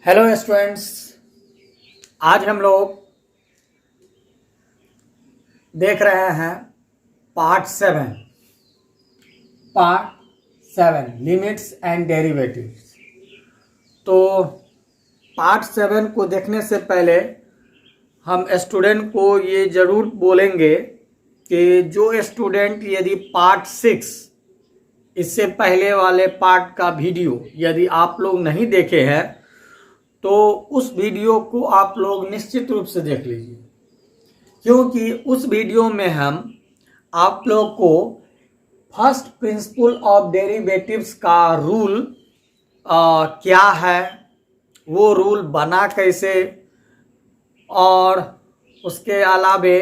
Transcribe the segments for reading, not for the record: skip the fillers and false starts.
Hello students, आज हम लोग देख रहे हैं पार्ट 7 लिमिट्स एंड डेरिवेटिव्स। तो पार्ट 7 को देखने से पहले हम स्टूडेंट को ये ज़रूर बोलेंगे कि जो स्टूडेंट यदि पार्ट 6 इससे पहले वाले पार्ट का वीडियो यदि आप लोग नहीं देखे हैं तो उस वीडियो को आप लोग निश्चित रूप से देख लीजिए, क्योंकि उस वीडियो में हम आप लोग को फर्स्ट प्रिंसिपल ऑफ डेरिवेटिव्स का रूल क्या है, वो रूल बना कैसे, और उसके अलावे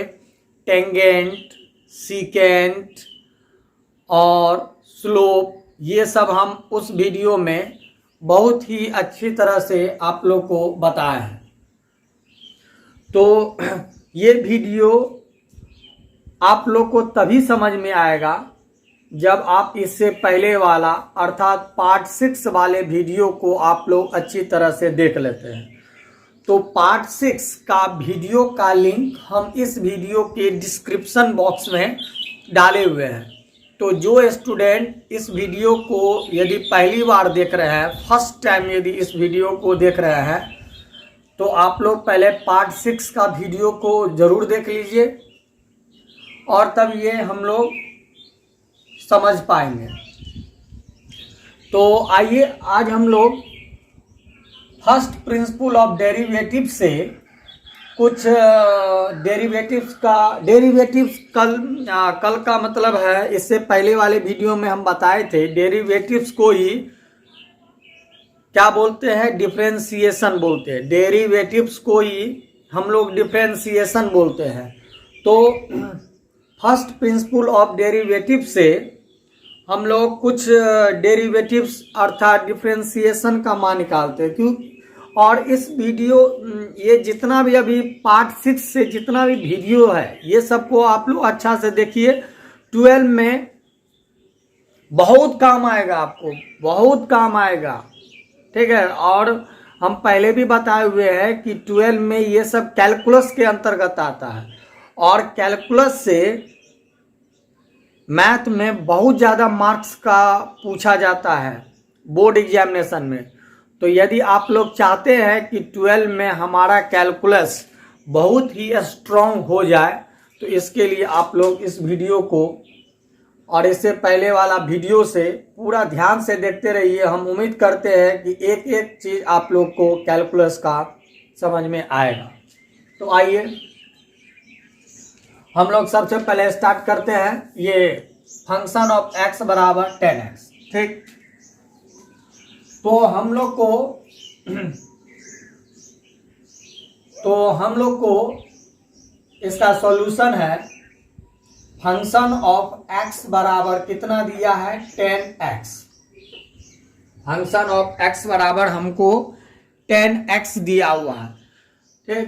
टेंजेंट, सीकेंट और स्लोप, ये सब हम उस वीडियो में बहुत ही अच्छी तरह से आप लोग को बताए हैं। तो ये वीडियो आप लोग को तभी समझ में आएगा जब आप इससे पहले वाला अर्थात पार्ट 6 वाले वीडियो को आप लोग अच्छी तरह से देख लेते हैं। तो पार्ट 6 का वीडियो का लिंक हम इस वीडियो के डिस्क्रिप्शन बॉक्स में डाले हुए हैं। तो जो स्टूडेंट इस वीडियो को यदि पहली बार देख रहे हैं, फर्स्ट टाइम यदि इस वीडियो को देख रहे हैं, तो आप लोग पहले पार्ट 6 का वीडियो को ज़रूर देख लीजिए और तब ये हम लोग समझ पाएंगे। तो आइए आज हम लोग फर्स्ट प्रिंसिपल ऑफ डेरिवेटिव से कुछ डेरिवेटिव्स कल का मतलब है, इससे पहले वाले वीडियो में हम बताए थे डेरिवेटिव्स को ही क्या बोलते हैं, डिफरेंशिएशन बोलते हैं। डेरिवेटिव्स को ही हम लोग डिफरेंशिएशन बोलते हैं। तो फर्स्ट प्रिंसिपल ऑफ डेरिवेटिव से हम लोग कुछ डेरिवेटिव्स अर्थात डिफरेंशिएशन का मान निकालते हैं। क्यों? और इस वीडियो ये जितना भी अभी पार्ट 6 से जितना भी वीडियो है ये सबको आप लोग अच्छा से देखिए। 12 में बहुत काम आएगा, आपको बहुत काम आएगा, ठीक है। और हम पहले भी बताए हुए हैं कि 12 में ये सब कैलकुलस के अंतर्गत आता है और कैलकुलस से मैथ में बहुत ज़्यादा मार्क्स का पूछा जाता है बोर्ड एग्जामिनेशन में। तो यदि आप लोग चाहते हैं कि 12 में हमारा कैलकुलस बहुत ही स्ट्रॉन्ग हो जाए तो इसके लिए आप लोग इस वीडियो को और इससे पहले वाला वीडियो से पूरा ध्यान से देखते रहिए। हम उम्मीद करते हैं कि एक एक चीज़ आप लोग को कैलकुलस का समझ में आएगा। तो आइए हम लोग सबसे पहले स्टार्ट करते हैं। ये फंक्शन ऑफ x बराबर 10x, ठीक। तो हम लोग को इसका सॉल्यूशन है फंक्शन ऑफ x बराबर कितना दिया है, 10x। फंक्शन ऑफ x बराबर हमको 10x दिया हुआ है, ठीक।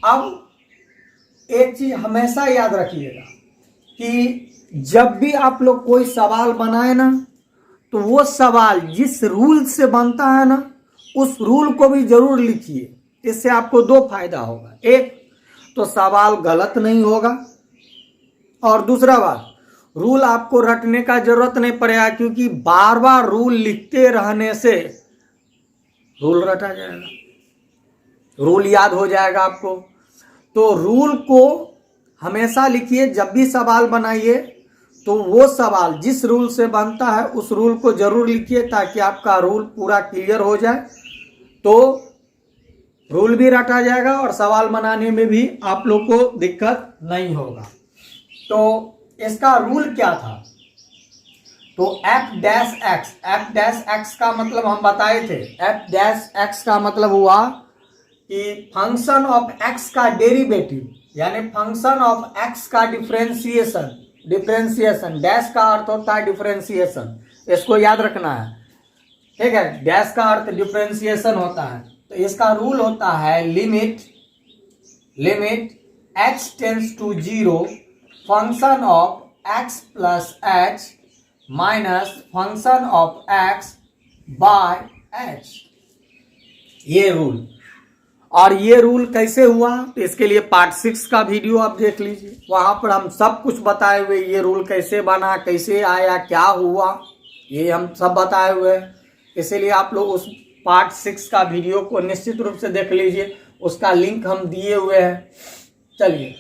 अब एक चीज हमेशा याद रखिएगा कि जब भी आप लोग कोई सवाल बनाए ना, तो वो सवाल जिस रूल से बनता है ना उस रूल को भी जरूर लिखिए। इससे आपको दो फायदा होगा। एक तो सवाल गलत नहीं होगा और दूसरा बात, रूल आपको रटने का जरूरत नहीं पड़ेगा, क्योंकि बार बार रूल लिखते रहने से रूल रटा जाएगा, रूल याद हो जाएगा आपको। तो रूल को हमेशा लिखिए। जब भी सवाल बनाइए तो वो सवाल जिस रूल से बनता है उस रूल को जरूर लिखिए, ताकि आपका रूल पूरा क्लियर हो जाए। तो रूल भी रटा जाएगा और सवाल बनाने में भी आप लोग को दिक्कत नहीं होगा। तो इसका रूल क्या था? तो f डैश x का मतलब हम बताए थे। f डैश x का मतलब हुआ कि फंक्शन ऑफ x का डेरिवेटिव, यानी फंक्शन ऑफ x का डिफरेंशिएशन। डैश का अर्थ होता है डिफरेंशिएशन, इसको याद रखना है, ठीक है। डैश का अर्थ डिफरेंशिएशन होता है। तो इसका रूल होता है limit x tends to 0 function of x plus h minus function of x by h। ये रूल। और ये रूल कैसे हुआ तो इसके लिए पार्ट 6 का वीडियो आप देख लीजिए, वहां पर हम सब कुछ बताए हुए, ये रूल कैसे बना, कैसे आया, क्या हुआ, ये हम सब बताए हुए हैं। इसीलिए आप लोग उस पार्ट 6 का वीडियो को निश्चित रूप से देख लीजिए, उसका लिंक हम दिए हुए हैं। चलिए,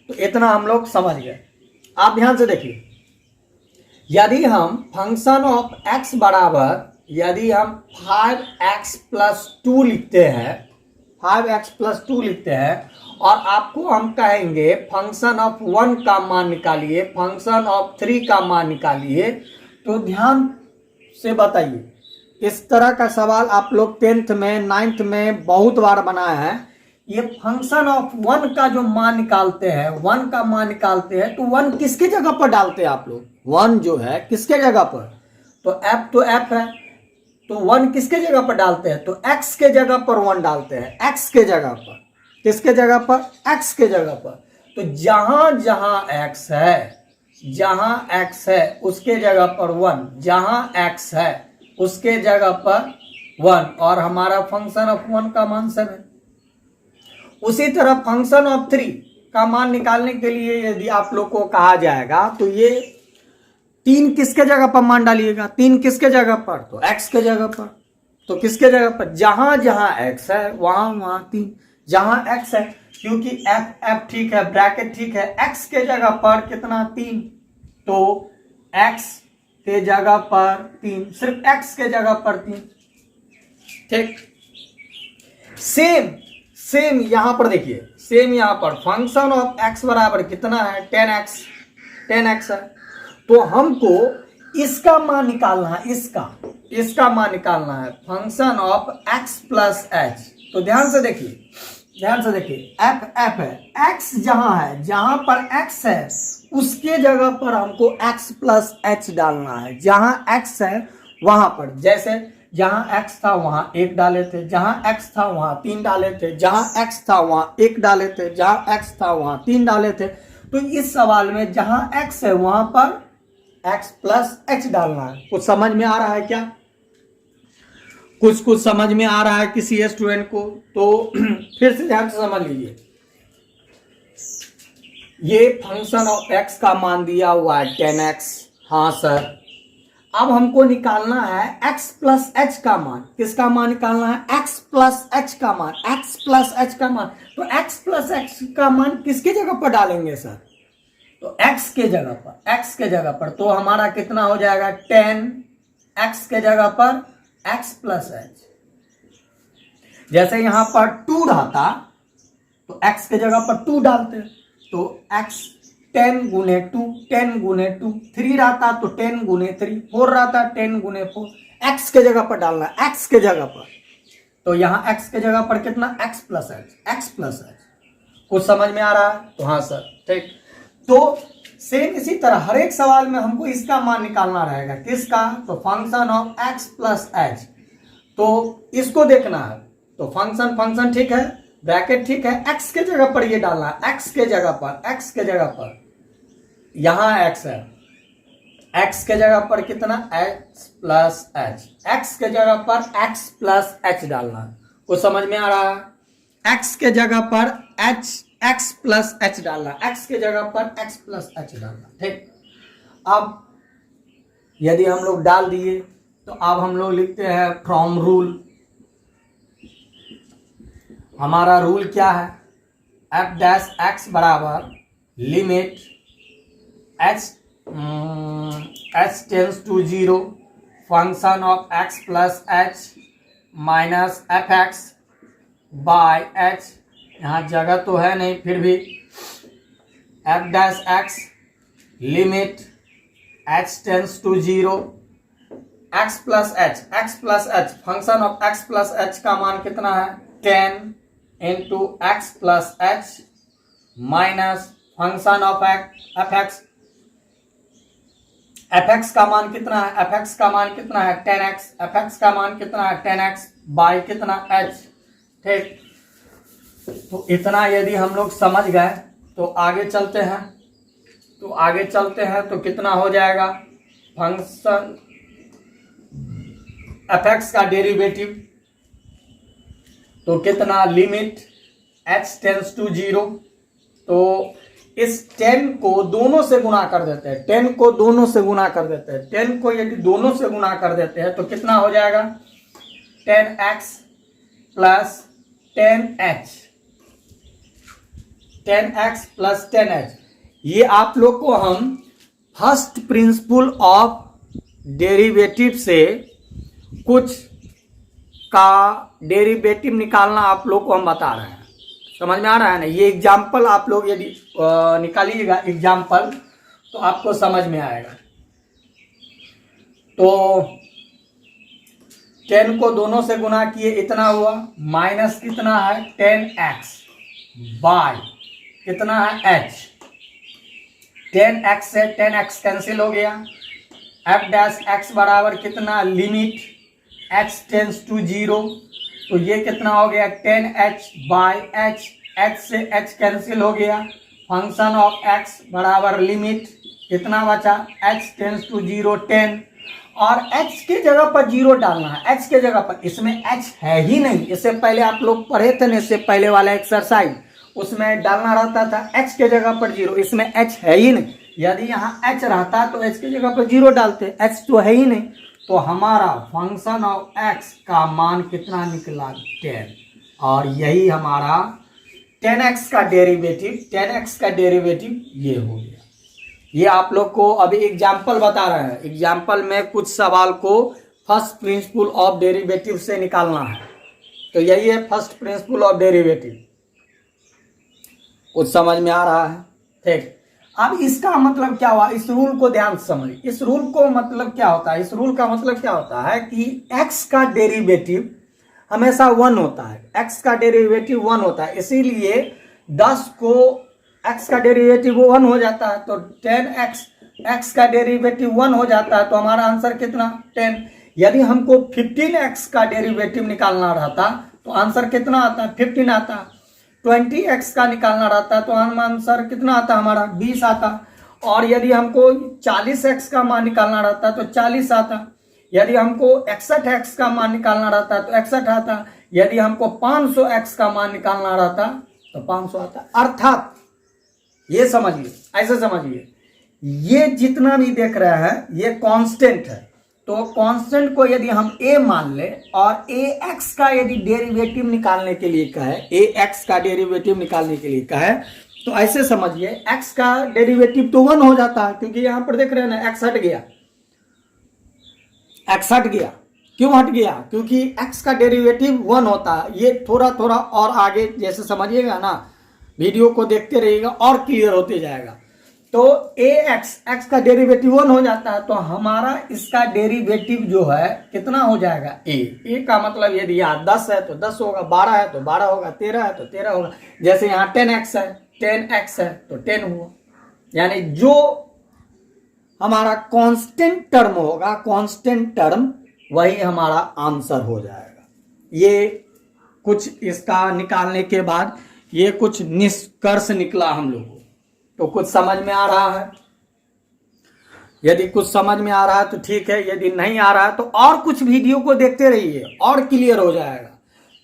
तो इतना हम लोग समझ गए। आप ध्यान से देखिए, यदि हम फंक्शन ऑफ x बराबर, यदि हम 5x+2 लिखते हैं, 5x+2 लिखते हैं, और आपको हम कहेंगे फंक्शन ऑफ 1 का मान निकालिए, फंक्शन ऑफ 3 का मान निकालिए, तो ध्यान से बताइए, इस तरह का सवाल आप लोग 10th में 9th में बहुत बार बनाया है। ये फंक्शन ऑफ 1 का जो मान निकालते हैं, 1 का मान निकालते हैं, तो 1 किसके जगह पर डालते हैं आप लोग? 1 जो है किसके जगह पर? तो f है, तो 1 किसके जगह पर डालते हैं? तो x के जगह पर 1 डालते हैं, x के जगह पर। किसके जगह पर? x के जगह पर। तो जहां जहां x है, जहां x है उसके जगह पर 1, जहां x है उसके जगह पर 1, और हमारा फंक्शन ऑफ 1 का मान 7। उसी तरह फंक्शन ऑफ 3 का मान निकालने के लिए यदि आप लोग को कहा जाएगा तो ये 3 किसके जगह पर मान डालिएगा? 3 किसके जगह पर? तो x के जगह पर। तो किसके जगह पर? जहां जहां x है वहां वहां 3, जहां x है, क्योंकि f ठीक है, ब्रैकेट ठीक है, x के जगह पर कितना? 3, तो x के जगह पर 3, सिर्फ x के जगह पर 3। ठीक, सेम यहां पर देखिए, सेम यहां पर फंक्शन ऑफ x बराबर कितना है? 10x है। तो हमको इसका मान निकालना है, इसका मान निकालना है, फंक्शन ऑफ x+h। तो ध्यान से देखिए, f है, x जहां है, जहां पर x है उसके जगह पर हमको x+h डालना है, जहां x है वहां पर। जैसे जहां x था वहां 1 डाले थे, जहां x था वहां 3 डाले थे, जहां x था वहां 1 डाले थे, जहां x था वहां 3 डाले थे। तो इस सवाल में जहां x है वहां पर x+h डालना है। कुछ समझ में आ रहा है क्या? कुछ समझ में आ रहा है किसी स्टूडेंट को? तो फिर से ध्यान से समझ लीजिए, ये फंक्शन ऑफ x का मान दिया हुआ है 10x। हाँ सर, अब हमको निकालना है x+h का मान। किसका मान निकालना है? x+h का मान, x+h का मान। तो x+h का मान किसके जगह पर डालेंगे सर? तो x के जगह पर, तो हमारा कितना हो जाएगा? 10, x के जगह पर x+h। जैसे यहां पर 2 रहता तो x के जगह पर 2 डालते, तो x 10 गुने 2, 10 गुने 2, 3 रहता तो 10 गुने 3, 4 रहता 10 गुने 4, x के जगह पर डालना, x के जगह पर। तो यहां x के जगह पर कितना? x+h। कुछ समझ में आ रहा है? तो हाँ सर, ठीक। तो सेम इसी तरह हर एक सवाल में हमको इसका मान निकालना रहेगा। किसका? तो फंक्शन ऑफ x+h। तो इसको देखना है, तो फंक्शन ठीक है, ब्रैकेट ठीक है, x के जगह पर ये डालना है, x के जगह पर यहां x है, x के जगह पर कितना? x+h, x के जगह पर x+h डालना है। वो समझ में आ रहा है? x के जगह पर x+h डालना, x के जगह पर x+h डालना। ठीक, अब यदि हम लोग डाल दिए तो अब हम लोग लिखते हैं फ्रॉम रूल। हमारा रूल क्या है? f' बराबर limit h tends to 0 function of x+h minus fx by h। यहाँ जगह तो है नहीं, फिर भी f' limit h tends to 0 x+h function of x+h का मान कितना है? 10 into x+h minus function of fx का मान कितना है? fx का मान कितना है? 10x। fx का मान कितना है? 10x बाई कितना? h। ठीक, तो इतना यदि हम लोग समझ गए तो आगे चलते हैं। तो कितना हो जाएगा? फंक्शन fx का डेरिवेटिव तो कितना, लिमिट h टेंस टू 0, तो इस 10 को दोनों से गुना कर देते हैं, 10 को दोनों से गुना कर देते हैं, 10 को यदि दोनों से गुना कर देते हैं तो कितना हो जाएगा, 10x plus 10h, 10x plus 10h। ये आप लोग को हम फर्स्ट प्रिंसिपल ऑफ डेरिवेटिव से कुछ का डेरिवेटिव निकालना आप लोग को हम बता रहे हैं, समझ में आ रहा है ना। ये एग्जाम्पल आप लोग यदि निकालिएगा एग्जाम्पल तो आपको समझ में आएगा। तो 10 को दोनों से गुना किए, इतना हुआ, माइनस कितना है 10x बाय कितना है h, 10x से 10x कैंसिल हो गया, f डैश x बराबर कितना, लिमिट h टेंस टू 0, तो ये कितना हो गया 10h बाय h, h से h कैंसिल हो गया, फंक्शन ऑफ x बराबर लिमिट कितना बचा, h टेंस टू 0 10, और h के जगह पर 0 डालना है, h के जगह पर, इसमें h है ही नहीं, इससे पहले आप लोग पढ़े थे ना, इससे पहले वाला एक्सरसाइज, उसमें डालना रहता था h के जगह पर 0, इसमें h है ही नहीं, यदि यहाँ h रहता तो h की जगह पर 0 डालते, h तो है ही नहीं, तो हमारा फंक्शन ऑफ x का मान कितना निकला 10, और यही हमारा 10x का डेरिवेटिव, 10x का डेरिवेटिव ये हो गया। ये आप लोग को अभी एग्जाम्पल बता रहे हैं, एग्जाम्पल में कुछ सवाल को फर्स्ट प्रिंसिपल ऑफ डेरिवेटिव से निकालना है, तो यही है फर्स्ट प्रिंसिपल ऑफ डेरिवेटिव। कुछ समझ में आ रहा है, ठीक। अब इसका मतलब क्या हुआ, इस रूल को ध्यान से समझिए, इस रूल को मतलब क्या होता है, इस रूल का मतलब क्या होता है कि x का डेरिवेटिव हमेशा 1 होता है, x का डेरिवेटिव 1 होता है, इसीलिए 10 को x का डेरिवेटिव 1 हो जाता है, तो 10x x का डेरिवेटिव 1 हो जाता है, तो हमारा आंसर कितना 10। यदि हमको 15x का डेरिवेटिव निकालना रहता तो आंसर कितना आता, 15 आता। 20x का निकालना रहता तो आंसर कितना आता, हमारा 20 आता। और यदि हमको 40x का मान निकालना रहता तो 40 आता। यदि हमको 61x का मान निकालना रहता तो 61 आता। यदि हमको 500x का मान निकालना रहता तो 500 आता। अर्थात ये समझिए, ऐसे समझिए, ये जितना भी देख रहे हैं ये कांस्टेंट है, तो कांस्टेंट को यदि हम a मान ले और ax का यदि डेरिवेटिव निकालने के लिए कहे, ax का डेरिवेटिव निकालने के लिए कहे, तो ऐसे समझिए x का डेरिवेटिव तो 1 हो जाता है, क्योंकि यहां पर देख रहे हैं ना x हट गया, x हट गया। क्यों हट गया, क्योंकि x का डेरिवेटिव 1 होता है। ये थोड़ा थोड़ा और आगे जैसे समझिएगा ना, वीडियो को देखते रहिएगा और क्लियर होते जाएगा। तो x का डेरिवेटिव 1 हो जाता है, तो हमारा इसका डेरिवेटिव जो है कितना हो जाएगा a का मतलब यदि यहाँ 10 है तो 10 होगा, 12 है तो 12 होगा, 13 है तो 13 होगा। जैसे यहाँ 10x है, 10x है तो 10 हुआ, यानी जो हमारा कांस्टेंट टर्म होगा, कांस्टेंट टर्म, वही हमारा आंसर हो जाएगा। ये कुछ इसका निकालने के बाद ये कुछ निष्कर्ष निकला हम लोगों को, तो कुछ समझ में आ रहा है। यदि कुछ समझ में आ रहा है तो ठीक है, यदि नहीं आ रहा है तो और कुछ वीडियो को देखते रहिए और क्लियर हो जाएगा।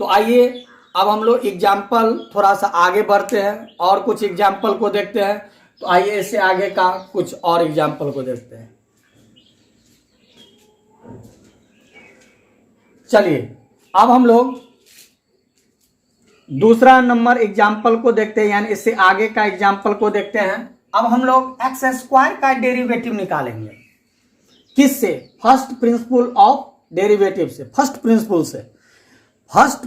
तो आइए अब हम लोग एग्जाम्पल थोड़ा सा आगे बढ़ते हैं और कुछ एग्जाम्पल को देखते हैं। तो आइए इससे आगे का कुछ और एग्जाम्पल को देखते हैं। चलिए अब हम लोग दूसरा नंबर एग्जाम्पल को देखते हैं, यानी इससे आगे का एग्जाम्पल को देखते हैं। अब हम लोग एक्स स्क्वायर का डेरिवेटिव निकालेंगे, किससे, फर्स्ट प्रिंसिपल ऑफ डेरिवेटिव से, फर्स्ट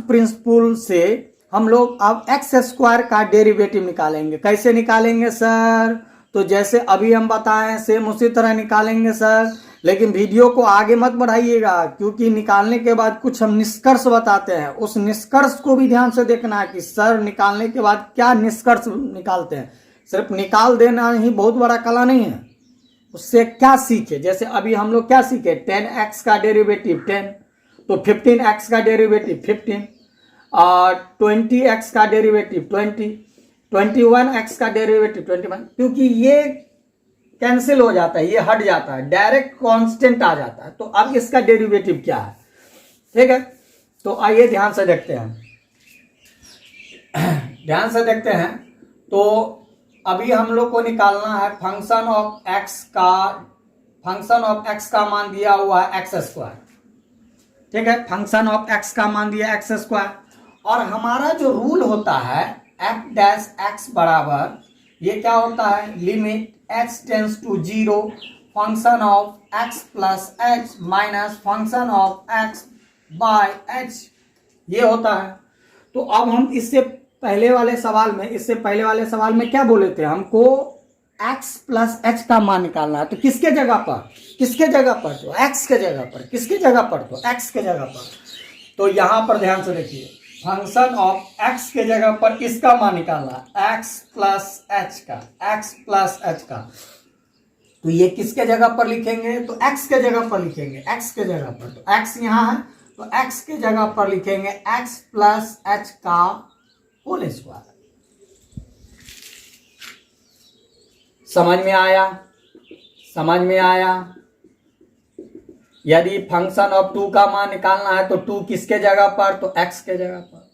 प्रिंसिपल से हम लोग अब एक्स स्क्वायर का डेरिवेटिव निकालेंगे। कैसे निकालेंगे सर, तो जैसे अभी हम बताएं सेम उसी तरह निकालेंगे सर, लेकिन वीडियो को आगे मत बढ़ाइएगा, क्योंकि निकालने के बाद कुछ हम निष्कर्ष बताते हैं, उस निष्कर्ष को भी ध्यान से देखना है कि सर निकालने के बाद क्या निष्कर्ष निकालते हैं। सिर्फ निकाल देना ही बहुत बड़ा कला नहीं है, उससे क्या सीखे। जैसे अभी हम लोग क्या सीखे, 10x का डेरिवेटिव 10, तो 15x का डेरिवेटिव 15, और 20x का डेरिवेटिव 20, 21x का डेरिवेटिव 21, क्योंकि ये कैंसिल हो जाता है, ये हट जाता है, डायरेक्ट कांस्टेंट आ जाता है। तो अब इसका डेरिवेटिव क्या है, ठीक है। तो आइए ध्यान से देखते हैं। ध्यान से देखते हैं। तो अभी हम लोग को निकालना है फंक्शन ऑफ एक्स का मान दिया हुआ है एक्स स्क्वायर। ठीक है, फंक्शन ऑफ एक्स का मान दिया एक्स स्क्वायर, और हमारा जो रूल होता है एफ डैश एक्स बराबर ये क्या होता है, limit H tends to 0 function of x plus H minus function of x by H, ये होता है। तो अब हम इससे पहले वाले सवाल में क्या बोले थे, हमको x प्लस एच का मान निकालना है। तो किसके जगह पर, तो x के जगह पर, किसके जगह पर, तो x के जगह पर। तो यहां पर ध्यान से देखिए, फंक्शन ऑफ x के जगह पर इसका मान निकालना है x प्लस एच का। तो ये किसके जगह पर लिखेंगे, तो x के जगह पर लिखेंगे, x के जगह पर। तो x यहां है, तो x के जगह पर लिखेंगे x प्लस एच का होल स्क्वायर। समझ में आया। यदि फंक्शन ऑफ 2 का मान निकालना है तो 2 किसके जगह पर, तो x के जगह पर।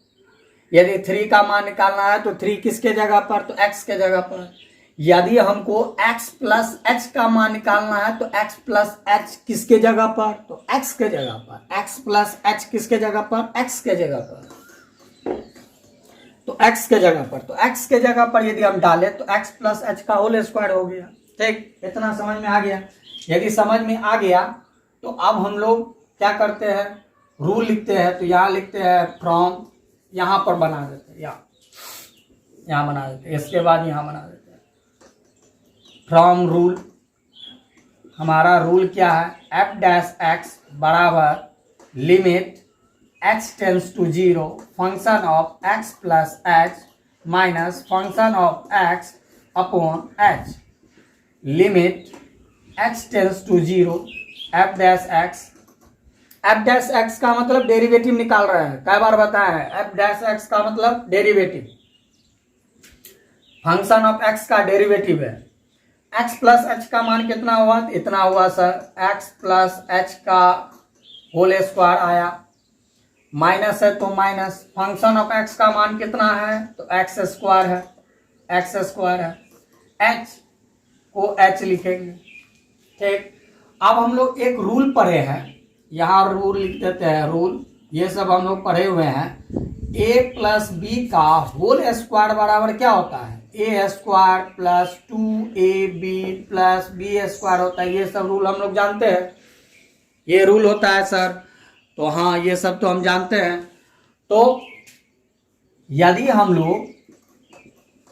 यदि 3 का मान निकालना है तो 3 किसके जगह पर, तो x के जगह पर। यदि हमको x प्लस एच का मान निकालना है तो x प्लस एच किसके जगह पर, तो x के जगह पर। x प्लस एच किसके जगह पर, x के जगह पर। तो x के जगह पर, तो x के जगह पर यदि हम डालें तो x प्लस एच का होल स्क्वायर हो गया। ठीक, इतना समझ में आ गया। यदि समझ में आ गया तो अब हम लोग क्या करते हैं, रूल लिखते हैं। तो यहाँ लिखते हैं फ्रॉम, यहाँ पर बना देते हैं, यहाँ बना देते हैं, इसके बाद यहाँ बना देते हैं फ्रॉम रूल। हमारा रूल क्या है, एफ डैश एक्स बराबर limit h tends to 0 function of x plus H minus function of x upon h, limit h tends to 0 f dash x का मतलब डेरिवेटिव निकाल रहे हैं। कई बार बताया है, f डैश x का मतलब डेरिवेटिव, फंक्शन ऑफ x का डेरिवेटिव है। x प्लस h का मान कितना हुआ, इतना हुआ सर, x प्लस h का होल स्क्वायर आया, माइनस है तो माइनस, फंक्शन ऑफ x का मान कितना है, तो x स्क्वायर है, h को h लिखेंगे। ठीक, अब हम लोग एक रूल पढ़े हैं, यहाँ रूल लिख देते हैं, रूल ये सब हम लोग पढ़े हुए हैं। a प्लस बी का होल स्क्वायर बराबर क्या होता है, a square plus 2ab plus B square होता है। ये सब रूल हम लोग जानते हैं, ये रूल होता है सर। तो हाँ, ये सब तो हम जानते हैं। तो यदि हम लोग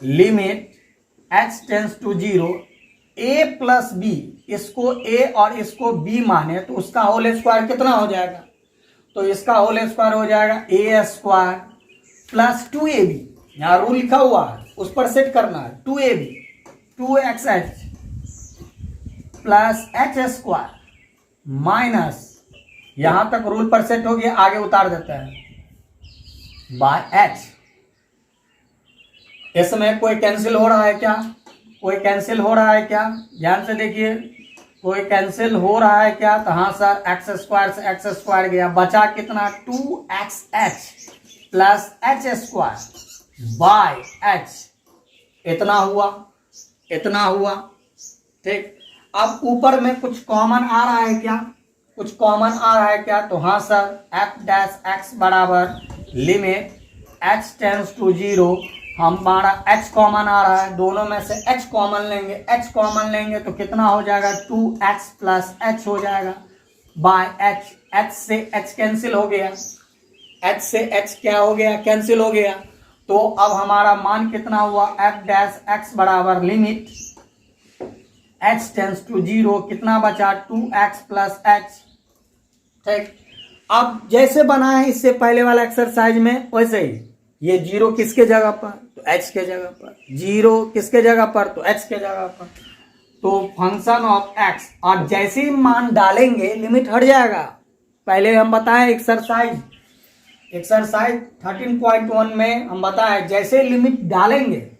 limit h tends to 0 a plus B, इसको a और इसको b माने तो उसका होल स्क्वायर कितना हो जाएगा, तो इसका होल स्क्वायर हो जाएगा a स्क्वायर प्लस 2ab, यहाँ रूल लिखा हुआ है उस पर सेट करना है, 2ab 2xh plus h square minus, यहां तक रूल पर सेट हो गया, आगे उतार देते हैं बाय h। इसमें कोई कैंसिल हो रहा है क्या, ध्यान से देखिए, कोई कैंसिल हो रहा है क्या, तो हाँ सर, एक्स स्क्वायर से एक्स स्क्वायर गया, बचा कितना 2xh plus H square by h, इतना हुआ। ठीक, अब ऊपर में कुछ कॉमन आ रहा है क्या, तो हाँ सर, एफ डैश एक्स बराबर लिमिट h टेंस टू 0, हमारा h कॉमन आ रहा है, दोनों में से h कॉमन लेंगे तो कितना हो जाएगा, 2x प्लस h हो जाएगा बाय h से h कैंसिल हो गया, कैंसिल हो गया। तो अब हमारा मान कितना हुआ, एफ डैश एक्स बराबर लिमिट h टेंस टू 0, कितना बचा 2x प्लस h। ठीक, अब जैसे बना है इससे पहले वाला एक्सरसाइज में वैसे ही, ये 0 किसके जगह पर, तो h के जगह पर, 0 किसके जगह पर, तो h के जगह पर। तो फंक्शन ऑफ x, और जैसे ही मान डालेंगे लिमिट हट जाएगा। पहले हम बताएं एक्सरसाइज 13.1 में हम बताएं, जैसे लिमिट डालेंगे,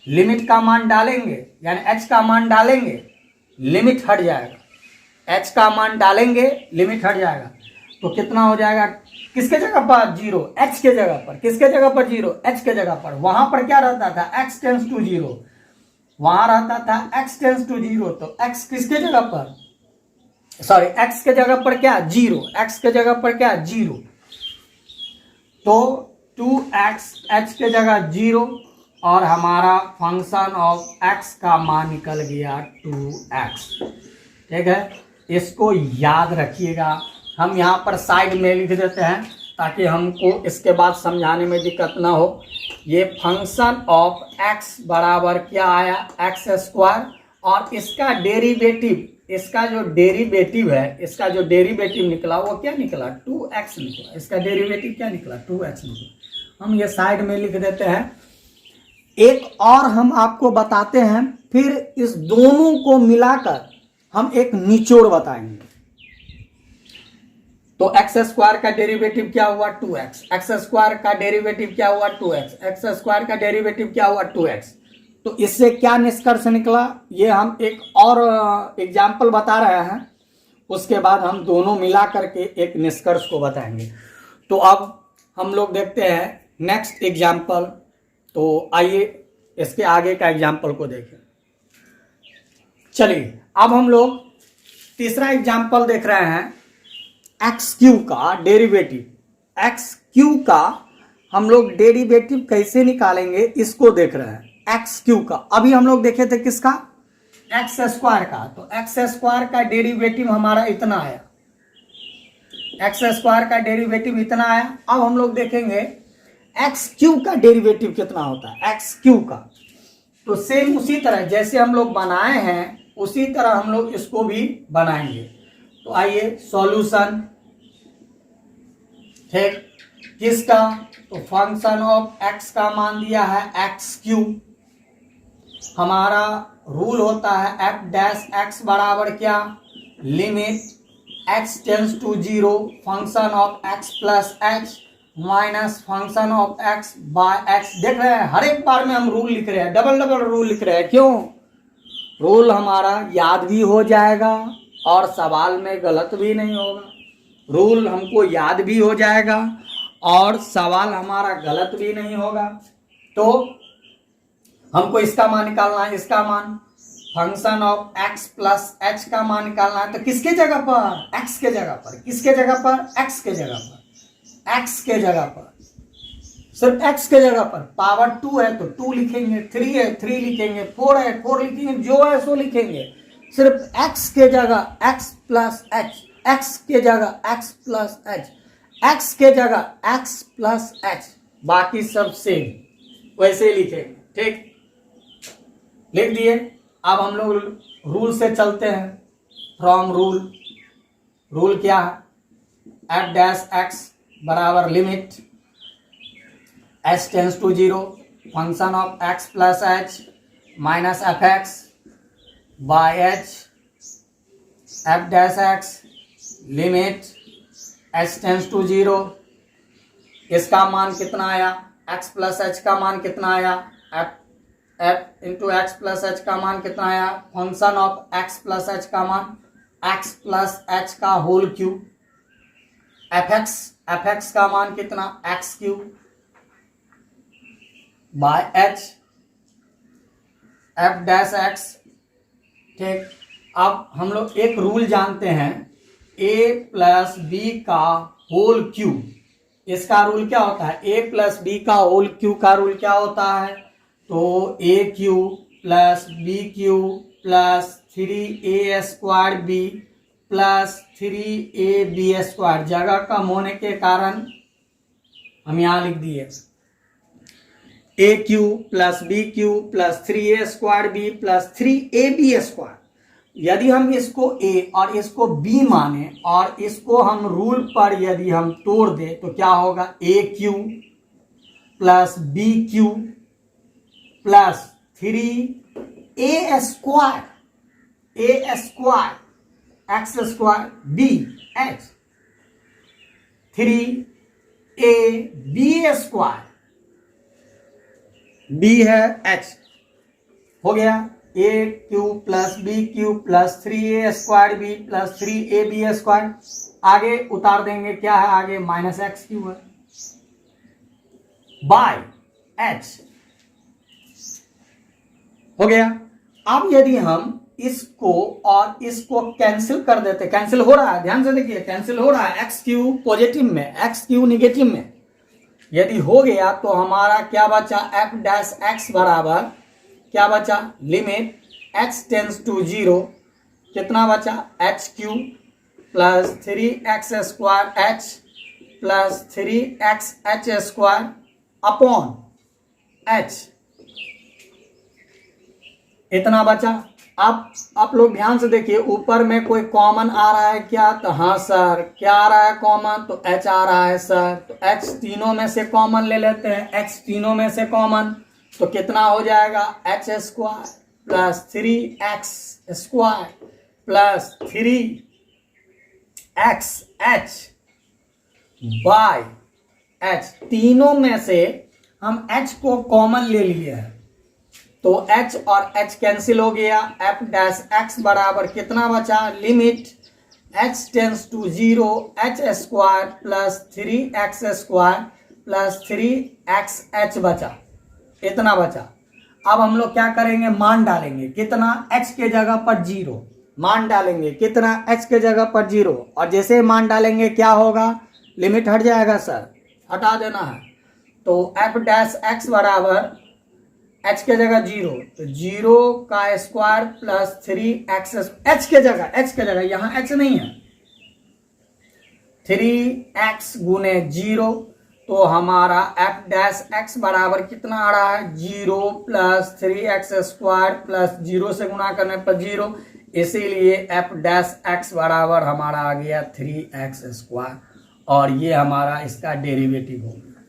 लिमिट का मान डालेंगे यानी h का मान डालेंगे, लिमिट हट जाएगा, h का मान डालेंगे लिमिट हट जाएगा। तो कितना हो जाएगा, किसके जगह पर 0, x के जगह पर, किसके जगह पर 0, h के जगह पर। वहां पर क्या रहता था, x टेंस टू 0, वहां रहता था x टेंस टू 0, तो x किसके जगह पर, सॉरी x के जगह पर क्या 0, x के जगह पर क्या 0, तो 2x h के जगह 0 और हमारा फंक्शन ऑफ x का मान निकल गया 2x। ठीक है, इसको याद रखिएगा। हम यहाँ पर साइड में लिख देते हैं ताकि हमको इसके बाद समझाने में दिक्कत ना हो। ये फंक्शन ऑफ x बराबर क्या आया, एक्स स्क्वायर, और इसका डेरिवेटिव, इसका जो डेरिवेटिव है, इसका जो डेरिवेटिव निकला वो क्या निकला, 2x निकला। इसका डेरिवेटिव क्या निकला, 2x निकला। हम ये साइड में लिख देते हैं। एक और हम आपको बताते हैं, फिर इस दोनों को मिलाकर हम एक निचोड़ बताएंगे। तो एक्स स्क्वायर का डेरिवेटिव क्या हुआ, 2x, एक्स स्क्वायर का डेरिवेटिव क्या हुआ, 2x, एक्स स्क्वायर का डेरिवेटिव क्या हुआ, 2x। तो इससे क्या निष्कर्ष निकला, ये हम एक और एग्जाम्पल बता रहे हैं, उसके बाद हम दोनों मिला करके एक निष्कर्ष को बताएंगे। तो अब हम लोग देखते हैं नेक्स्ट एग्जाम्पल। तो आइए इसके आगे का एग्जाम्पल को देखें। चलिए अब हम लोग तीसरा एग्जाम्पल देख रहे हैं, एक्स क्यू का डेरिवेटिव। एक्स क्यू का हम लोग डेरिवेटिव कैसे निकालेंगे इसको देख रहे हैं, एक्स क्यू का। अभी हम लोग देखे थे किसका, एक्स स्क्वायर का। तो एक्स स्क्वायर का डेरिवेटिव हमारा इतना आया, एक्स स्क्वायर का डेरिवेटिव इतना आया। अब हम लोग देखेंगे एक्स क्यू का डेरिवेटिव कितना होता है, एक्स क्यू का। तो सेम उसी तरह जैसे हम लोग बनाए हैं उसी तरह हम लोग इसको भी बनाएंगे। तो आइए सॉल्यूशन, ठीक, किसका, तो फंक्शन ऑफ एक्स का मान दिया है एक्स क्यू। हमारा रूल होता है एफ डैश एक्स बराबर क्या, limit X tends to 0 function of x plus H minus function of x by X. देख रहे हैं हर एक बार में हम रूल लिख रहे हैं, डबल डबल रूल लिख रहे हैं। क्यों, रूल हमारा याद भी हो जाएगा और सवाल में गलत भी नहीं होगा। रूल हमको याद भी हो जाएगा और सवाल हमारा गलत भी नहीं होगा। तो हमको इसका मान निकालना है, इसका मान function of x plus H का मान निकालना है। तो किसके जगह पर, एक्स के जगह पर, किसके जगह पर, एक्स के जगह पर, एक्स के जगह पर, सिर्फ एक्स के जगह पर। पावर 2 है तो 2 लिखेंगे, 3 है 3 लिखेंगे, 4 है 4 लिखेंगे, जो है सो लिखेंगे। सिर्फ एक्स के जगह एक्स प्लस एच, एक्स के जगह एक्स प्लस एच, एक्स के जगह एक्स प्लस एच, बाकी सब सेम वैसे लिखेंगे। ठीक, लिख दिए। अब हम लोग रूल से चलते हैं, फ्रॉम रूल। रूल क्या है, एफ डैश एक्स बराबर limit H tends to 0 function of x plus H minus F X by H, F dash X limit H tends to 0। इसका मान कितना आया, एक्स प्लस एच का मान कितना आया, F into X plus H का मान कितना आया, function of x plus H का मान एक्स प्लस एच का होल क्यूब, एफ एक्स का मान कितना, x cube by H, F dash x. ठीक, अब हम लोग एक रूल जानते हैं, ए प्लस बी का होल क्यूब। इसका रूल क्या होता है, ए प्लस बी का होल क्यूब का रूल क्या होता है, तो ए cube plus b cube plus 3a square b plus 3ab square. जगह कम होने के कारण हम यहाँ लिख दिए a cube plus b cube plus 3a square b plus 3ab square. यदि हम इसको a और इसको b माने और इसको हम रूल पर यदि हम तोड़ दें तो क्या होगा, a cube plus b cube plus 3a square, a square x square b h 3ab square, b है एच, हो गया। A cube plus b cube plus 3a² b plus 3ab²। आगे उतार देंगे, क्या है आगे, माइनस एक्स क्यूब है बाय एच। हो गया। अब यदि हम इसको और इसको कैंसिल कर देते, कैंसिल हो रहा है, ध्यान से देखिए कैंसिल हो रहा है, एक्स क्यूब पॉजिटिव में एक्स क्यूब निगेटिव में यदि हो गया तो हमारा क्या बचा, एफ डैश एक्स बराबर क्या बचा, लिमिट एक्स टेंस टू 0 कितना बचा, H cube plus 3x² H plus 3xh² upon H, इतना बचा। अब आप लोग ध्यान से देखिए, ऊपर में कोई कॉमन आ रहा है क्या, तो हाँ सर, क्या आ रहा है कॉमन, तो एच आ रहा है सर, तो एच तीनों में से कॉमन ले लेते हैं, एक्स तीनों में से कॉमन, तो कितना हो जाएगा, h² plus 3x² plus 3xh bye h। तीनों में से हम h को कॉमन ले लिए हैं, तो h और h कैंसिल हो गया, f डैश x बराबर कितना बचा, limit h tends to 0 h² plus 3x² plus 3xh बचा, इतना बचा। अब हम लोग क्या करेंगे, मान डालेंगे, कितना, h के जगह पर 0 मान डालेंगे, कितना, h के जगह पर 0, और जैसे मान डालेंगे क्या होगा, लिमिट हट जाएगा सर, हटा देना है, तो f डैश x बराबर h के जगह 0, तो 0 का स्क्वायर प्लस 3x, h के जगह यहां h नहीं है, 3x गुने 0, तो हमारा f डैश x बराबर कितना आ रहा है, 0 प्लस 3x² प्लस 0 से गुना करने पर 0, इसीलिए f डैश x बराबर हमारा आ गया 3x², और ये हमारा इसका डेरिवेटिव हो गया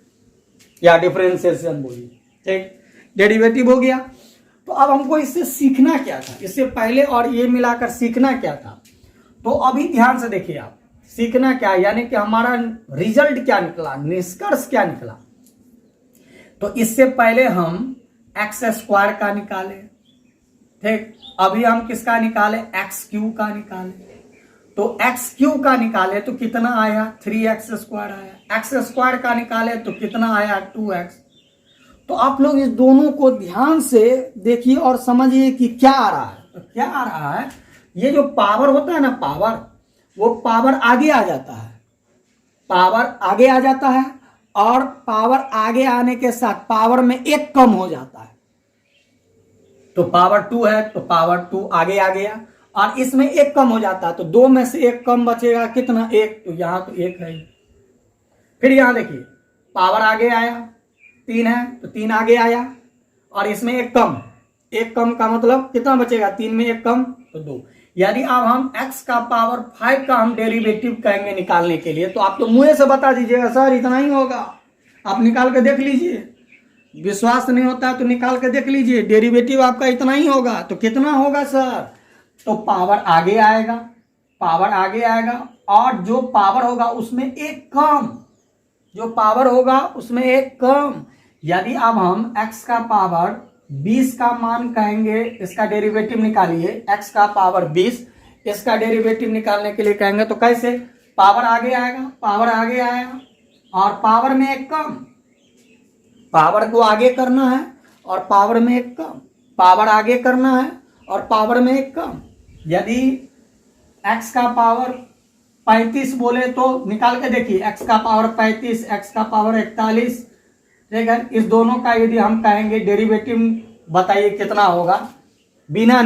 या डिफरेंशिएशन बोलिए, ठीक, डेरिवेटिव हो गया। तो अब हमको इससे सीखना क्या था, इससे पहले और ये मिलाकर सीखना क्या था, तो अभी ध्यान से देखिए आप, सीखना क्या, यानी कि हमारा रिजल्ट क्या निकला, निष्कर्ष क्या निकला। तो इससे पहले हम x² का निकाले, ठीक, अभी हम किसका निकाले, x³ का निकाले, तो x³ का निकाले तो कितना आया, 3x² आया, x² का निकाले तो कितना आया, 2x। तो आप लोग इस दोनों को ध्यान से देखिए और समझिए कि क्या आ रहा है, तो क्या आ रहा है, ये जो पावर होता है ना, पावर, वो पावर आगे आ जाता है, पावर आगे आ जाता है, और पावर आगे आने के साथ पावर में एक कम हो जाता है, तो पावर 2 है तो पावर 2 आगे आ गया, और इसमें एक कम हो जाता है, तो 2 में से एक कम बचेगा, कितना, 1, तो यहां तो 1 है। फिर यहां देखिए पावर आगे आया, 3 है तो 3 आगे आया, और इसमें एक कम का मतलब कितना बचेगा, 3 में एक कम तो 2। यदि अब हम x का पावर 5 का हम डेरिवेटिव कहेंगे निकालने के लिए, तो आप तो मुंह से बता दीजिएगा सर इतना ही होगा, आप निकाल के देख लीजिए, विश्वास नहीं होता तो निकाल के देख लीजिए, डेरिवेटिव आपका इतना ही होगा, तो कितना होगा सर, तो पावर आगे आएगा, पावर आगे आएगा, और जो पावर होगा उसमें एक कम, जो पावर होगा उसमें एक कम। यदि अब हम x का पावर 20 का मान कहेंगे, इसका डेरिवेटिव निकालिए, x का पावर 20, इसका डेरिवेटिव निकालने के लिए कहेंगे तो कैसे, पावर आगे आएगा, पावर आगे आएगा, और पावर में एक कम, पावर को आगे करना है और पावर में एक कम, पावर आगे करना है और पावर में एक कम। यदि x का पावर 35 बोले तो निकाल के देखिए, x का पावर 35, x का पावर 41, ठीक है, इस दोनों का यदि हम कहेंगे डेरिवेटिव बताइए कितना होगा, बिना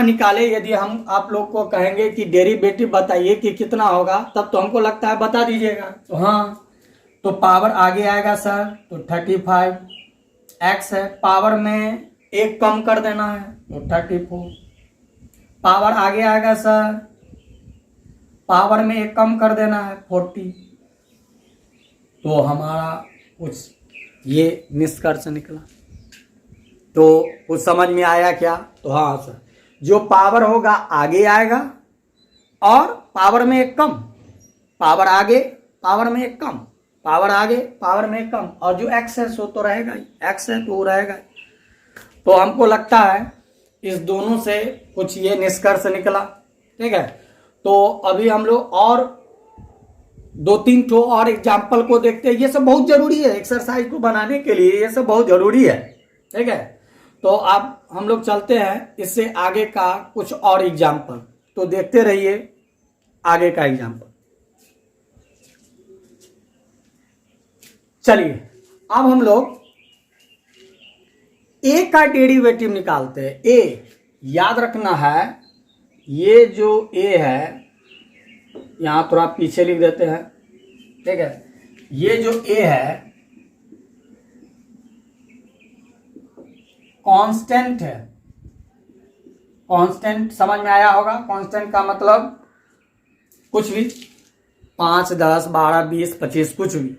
निकाले यदि हम आप लोग को कहेंगे कि डेरिवेटिव बताइए कि कितना होगा, तब तो हमको लगता है बता दीजिएगा, तो हाँ, तो पावर आगे आएगा सर, तो 35, x है, पावर में एक कम कर देना है तो 34, पावर आगे आएगा सर, पावर में एक कम कर देना है 40, तो हमारा कुछ ये निष्कर्ष निकला। तो कुछ समझ में आया क्या, तो हाँ सर, जो पावर होगा आगे आएगा और पावर में एक कम, पावर आगे पावर में एक कम, पावर आगे पावर में एक कम, और जो x है सो तो रहेगा ही, x है तो रहेगा, तो हमको लगता है इस दोनों से कुछ ये निष्कर्ष निकला, ठीक है। तो अभी हम लोग और 2-3 ठो और एग्जाम्पल को देखते हैं। ये सब बहुत जरूरी है एक्सरसाइज को बनाने के लिए, ये सब बहुत जरूरी है, ठीक है। तो अब हम लोग चलते हैं इससे आगे का कुछ और एग्जाम्पल, तो देखते रहिए आगे का एग्जाम्पल। चलिए अब हम लोग ए का डेरिवेटिव निकालते हैं। ए याद रखना है, ये जो ए है यहां थोड़ा पीछे लिख देते हैं, ठीक है। ये जो ए है कांस्टेंट है। कांस्टेंट समझ में आया होगा। कांस्टेंट का मतलब कुछ भी, 5, 10, 12, 20, 25 कुछ भी,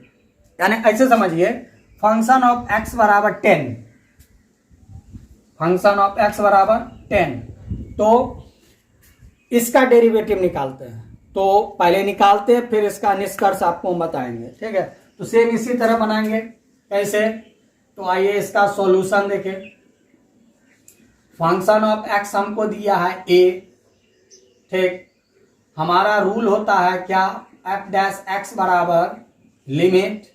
यानी ऐसे समझिए फंक्शन ऑफ एक्स बराबर 10, फंक्शन ऑफ एक्स बराबर 10। तो इसका डेरिवेटिव निकालते हैं। तो पहले निकालते हैं, फिर इसका निष्कर्ष आपको हम बताएंगे, ठीक है। तो सेम इसी तरह बनाएंगे। कैसे? तो आइए इसका सॉल्यूशन देखें। फंक्शन ऑफ एक्स हमको दिया है ए, ठीक। हमारा रूल होता है क्या, एफ डैश एक्स बराबर limit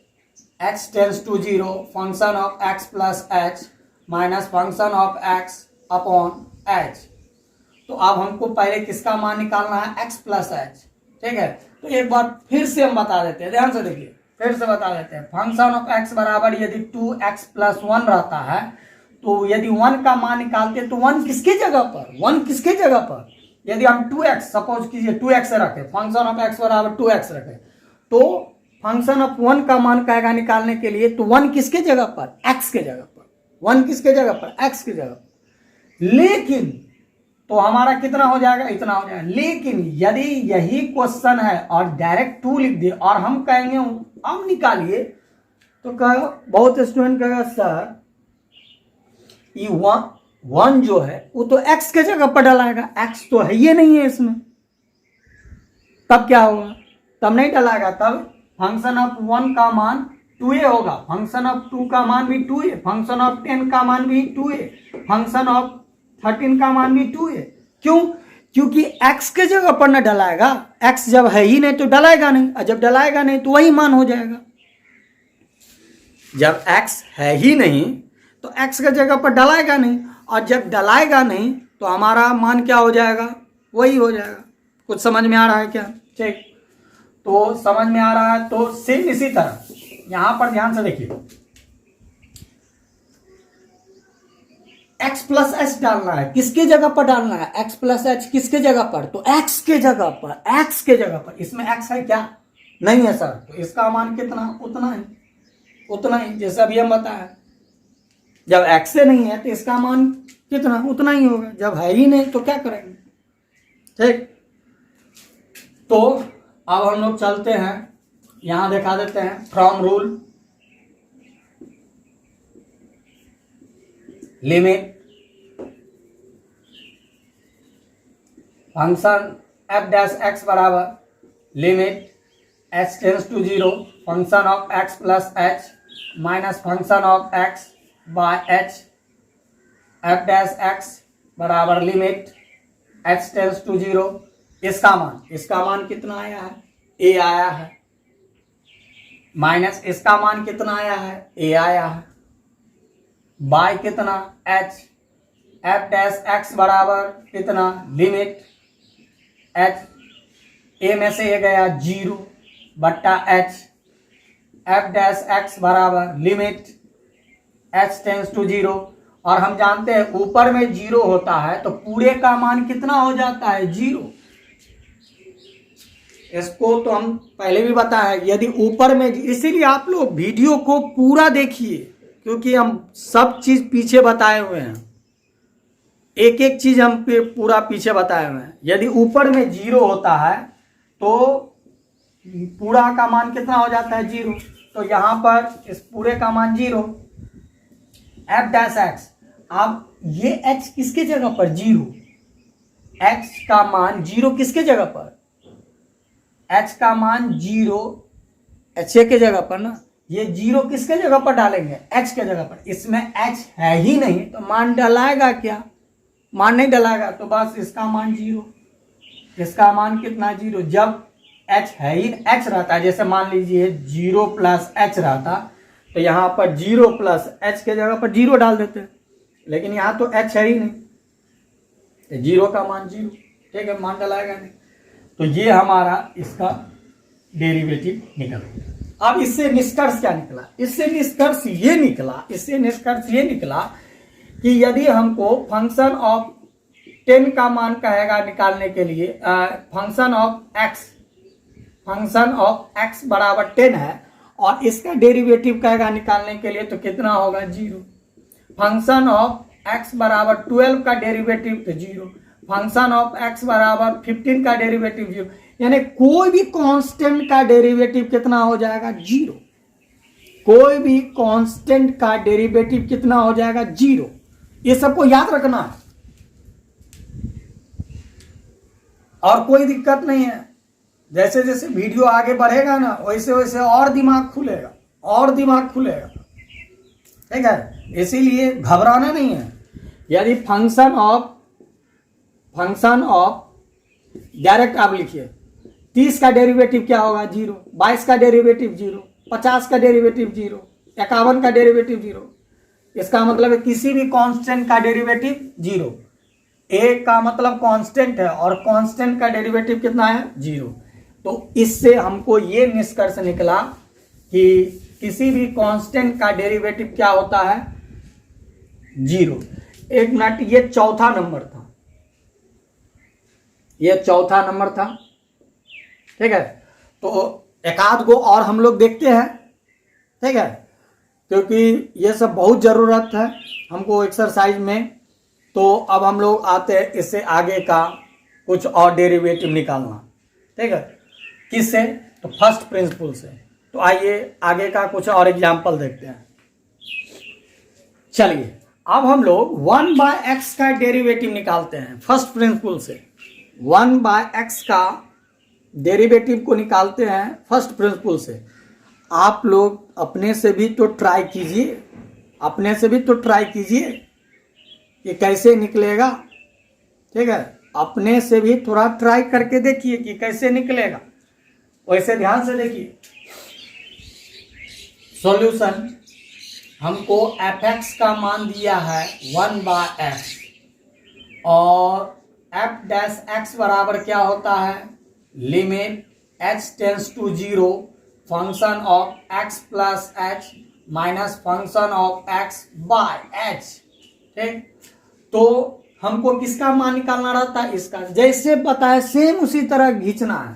X tends to 0 function of x plus H minus function of X upon H. तो अब हमको पहले किसका मान निकालना है, एक्स प्लस एच, ठीक है। तो एक बार फिर से हम बता देते हैं, ध्यान से देखिए, फिर से बता देते हैं। फंक्शन ऑफ एक्स बराबर यदि 2x + 1 रहता है, तो यदि 1 का मान निकालते तो 1 किसके जगह पर, 1 किसके जगह पर, यदि हम 2x सपोज कीजिए 2x रखे, फंक्शन ऑफ x बराबर 2x रखे, तो फंक्शन ऑफ 1 का मान कहेगा निकालने के लिए, तो 1 किसके जगह पर, x के जगह पर, 1 किसके जगह पर, x की जगह पर। लेकिन तो हमारा कितना हो जाएगा, इतना हो जाएगा। लेकिन यदि यही क्वेश्चन है और डायरेक्ट 2 लिख दिए और हम कहेंगे अब निकालिए, तो बहुत स्टूडेंट कहेगा सर ये 1 जो है वो तो x के जगह पर डलाएगा, x तो है ये नहीं है इसमें, तब क्या होगा, तब नहीं डलाएगा। तब फंक्शन ऑफ 1 का मान 2a होगा, फंक्शन ऑफ 2 का मान भी 2a, फंक्शन ऑफ 10 का मान भी 2a, फंक्शन ऑफ 13 का मान भी 2a। क्यों? क्योंकि x के जगह पर न डलाएगा, x जब है ही नहीं तो डलाएगा नहीं, और जब डलाएगा नहीं तो वही मान हो जाएगा। जब x है ही नहीं तो x के जगह पर डलाएगा नहीं, और जब डलाएगा नहीं तो हमारा मान क्या हो जाएगा, वही हो जाएगा। कुछ समझ में आ रहा है क्या? ठीक, तो समझ में आ रहा है। तो सेम इसी तरह यहां पर ध्यान से देखिए, x प्लस एच डालना है, किसके जगह पर डालना है, x प्लस एच किसके जगह पर, तो x के जगह पर, x के जगह पर। इसमें x है क्या, नहीं है सर, तो इसका मान कितना, उतना ही, उतना ही, जैसा अभी हम बताया। जब x से नहीं है तो इसका मान कितना, उतना ही होगा, जब है ही नहीं तो क्या करेंगे, ठीक। तो अब हम लोग चलते हैं, यहां दिखा देते हैं from rule limit function f dash x बराबर limit H tends to 0 function of x plus H minus function of x by H F dash x बराबर लिमिट एच टेंस टू 0। इसका मान कितना आया है, ए आया है, माइनस इसका मान कितना आया है, ए आया है, बाय कितना, एच, एफ डैश एक्स बराबर कितना, लिमिट एच, ए में से ये गया 0 बट्टा एच, एफ डैश एक्स बराबर लिमिट एच टेंस टू 0। और हम जानते हैं ऊपर में 0 होता है तो पूरे का मान कितना हो जाता है, 0। इसको तो हम पहले भी बताया, यदि ऊपर में, इसीलिए आप लोग वीडियो को पूरा देखिए, क्योंकि हम सब चीज पीछे बताए हुए हैं, एक एक चीज हम पूरा पीछे बताए हुए हैं। यदि ऊपर में 0 होता है तो पूरा का मान कितना हो जाता है, 0। तो यहां पर इस पूरे का मान 0, एफ डैश एक्स, अब ये एच किसके जगह पर, 0, एक्स का मान 0 किसके जगह पर, एच का मान 0 एच के जगह पर ना, ये 0 किसके जगह पर डालेंगे, h के जगह पर। इसमें h है ही नहीं तो मान डलाएगा क्या, मान नहीं डलाएगा, तो बस इसका मान 0। इसका मान कितना 0। जब h है ही, h रहता है, जैसे मान लीजिए 0 प्लस h रहता तो यहाँ पर 0 प्लस h के जगह पर 0 डाल देते, लेकिन यहाँ तो h है ही नहीं, 0 का मान 0। ठीक है, मान डलाएगा नहीं, तो ये हमारा इसका डेरिवेटिव निकल गया। अब इससे निष्कर्ष क्या निकला, इससे निष्कर्ष ये निकला कि यदि हमको फंक्शन ऑफ 10 का मान कहेगा निकालने के लिए, फंक्शन ऑफ x बराबर 10 है और इसका डेरिवेटिव कहेगा निकालने के लिए, तो कितना होगा 0। फंक्शन ऑफ x बराबर 12 का डेरिवेटिव तो 0, फंक्शन ऑफ x बराबर 15 का डेरिवेटिव 0, यानी कोई भी कांस्टेंट का डेरिवेटिव कितना हो जाएगा 0। कोई भी कांस्टेंट का डेरिवेटिव कितना हो जाएगा 0। ये सबको याद रखना है और कोई दिक्कत नहीं है। जैसे जैसे वीडियो आगे बढ़ेगा ना वैसे वैसे और दिमाग खुलेगा, ठीक है, इसीलिए घबराना नहीं है। यदि फंक्शन ऑफ डायरेक्ट आप लिखिए 30 का डेरिवेटिव क्या होगा 0, 22 का डेरिवेटिव 0, 50 का डेरिवेटिव 0, 51 का डेरिवेटिव 0। इसका मतलब है किसी भी कांस्टेंट का डेरिवेटिव 0। a का मतलब कांस्टेंट है और कांस्टेंट का डेरिवेटिव कितना है 0। तो इससे हमको ये निष्कर्ष निकला कि किसी भी कांस्टेंट का डेरिवेटिव क्या होता है 0। एक मिनट, ये चौथा नंबर था, ठीक है। तो एक आध गो और हम लोग देखते हैं, ठीक है, क्योंकि ये सब बहुत जरूरत है हमको एक्सरसाइज में। तो अब हम लोग आते हैं इससे आगे का कुछ और डेरिवेटिव निकालना, ठीक है। किससे, तो फर्स्ट प्रिंसिपल से। तो आइए आगे का कुछ और एग्जाम्पल देखते हैं। चलिए अब हम लोग 1/x का डेरिवेटिव निकालते हैं फर्स्ट प्रिंसिपल से। 1/x का डेरिवेटिव को निकालते हैं फर्स्ट प्रिंसिपल से। आप लोग अपने से भी तो ट्राई कीजिए कि कैसे निकलेगा, ठीक है। अपने से भी थोड़ा ट्राई करके देखिए कि कैसे निकलेगा, वैसे ध्यान से देखिए। सॉल्यूशन, हमको fx का मान दिया है 1/x और f डैश x बराबर क्या होता है, limit h tends to 0 function of x plus h minus function of x by h। ठीक, तो हमको किसका मान निकालना रहता है, इसका। जैसे बताया सेम उसी तरह खींचना है।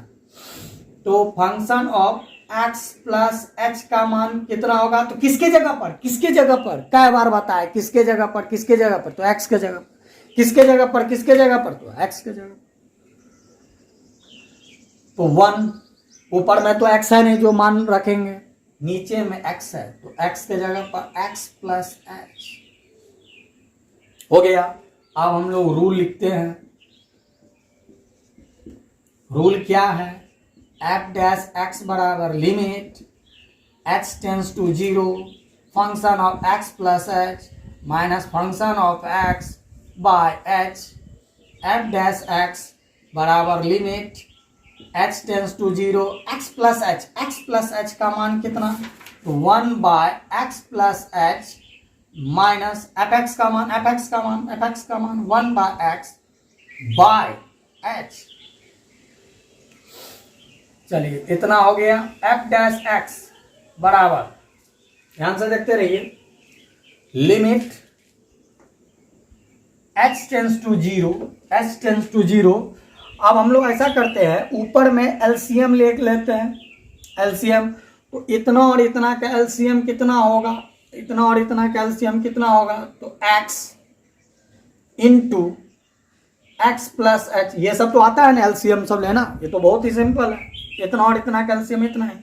तो function of x plus h का मान कितना होगा, तो किसके जगह पर कई बार बताया, किसके जगह पर तो x के जगह पर, किसके जगह पर तो x के जगह। तो 1 ऊपर में तो x है नहीं जो मान रखेंगे, नीचे में x है तो x के जगह पर x प्लस h हो गया। अब हम लोग रूल लिखते हैं। रूल क्या है, f डैश x बराबर limit h tends to 0 function of x plus h minus function of x by h। f dash x बराबर limit h tends to 0 x plus h का मान कितना, तो 1/x plus h minus fx का मान 1/x bye h। चलिए इतना हो गया। f डैश x बराबर, ध्यान से देखते रहिए, लिमिट h टेंस टू 0। अब हम लोग ऐसा करते हैं, ऊपर में एलसीएम ले लेते हैं। एलसीएम, तो इतना और इतना का एलसीएम कितना होगा, तो x into x plus h। ये सब तो आता है ना, एलसीएम सब लेना, ये तो बहुत ही सिंपल है। इतना और इतना का एलसीएम इतना है,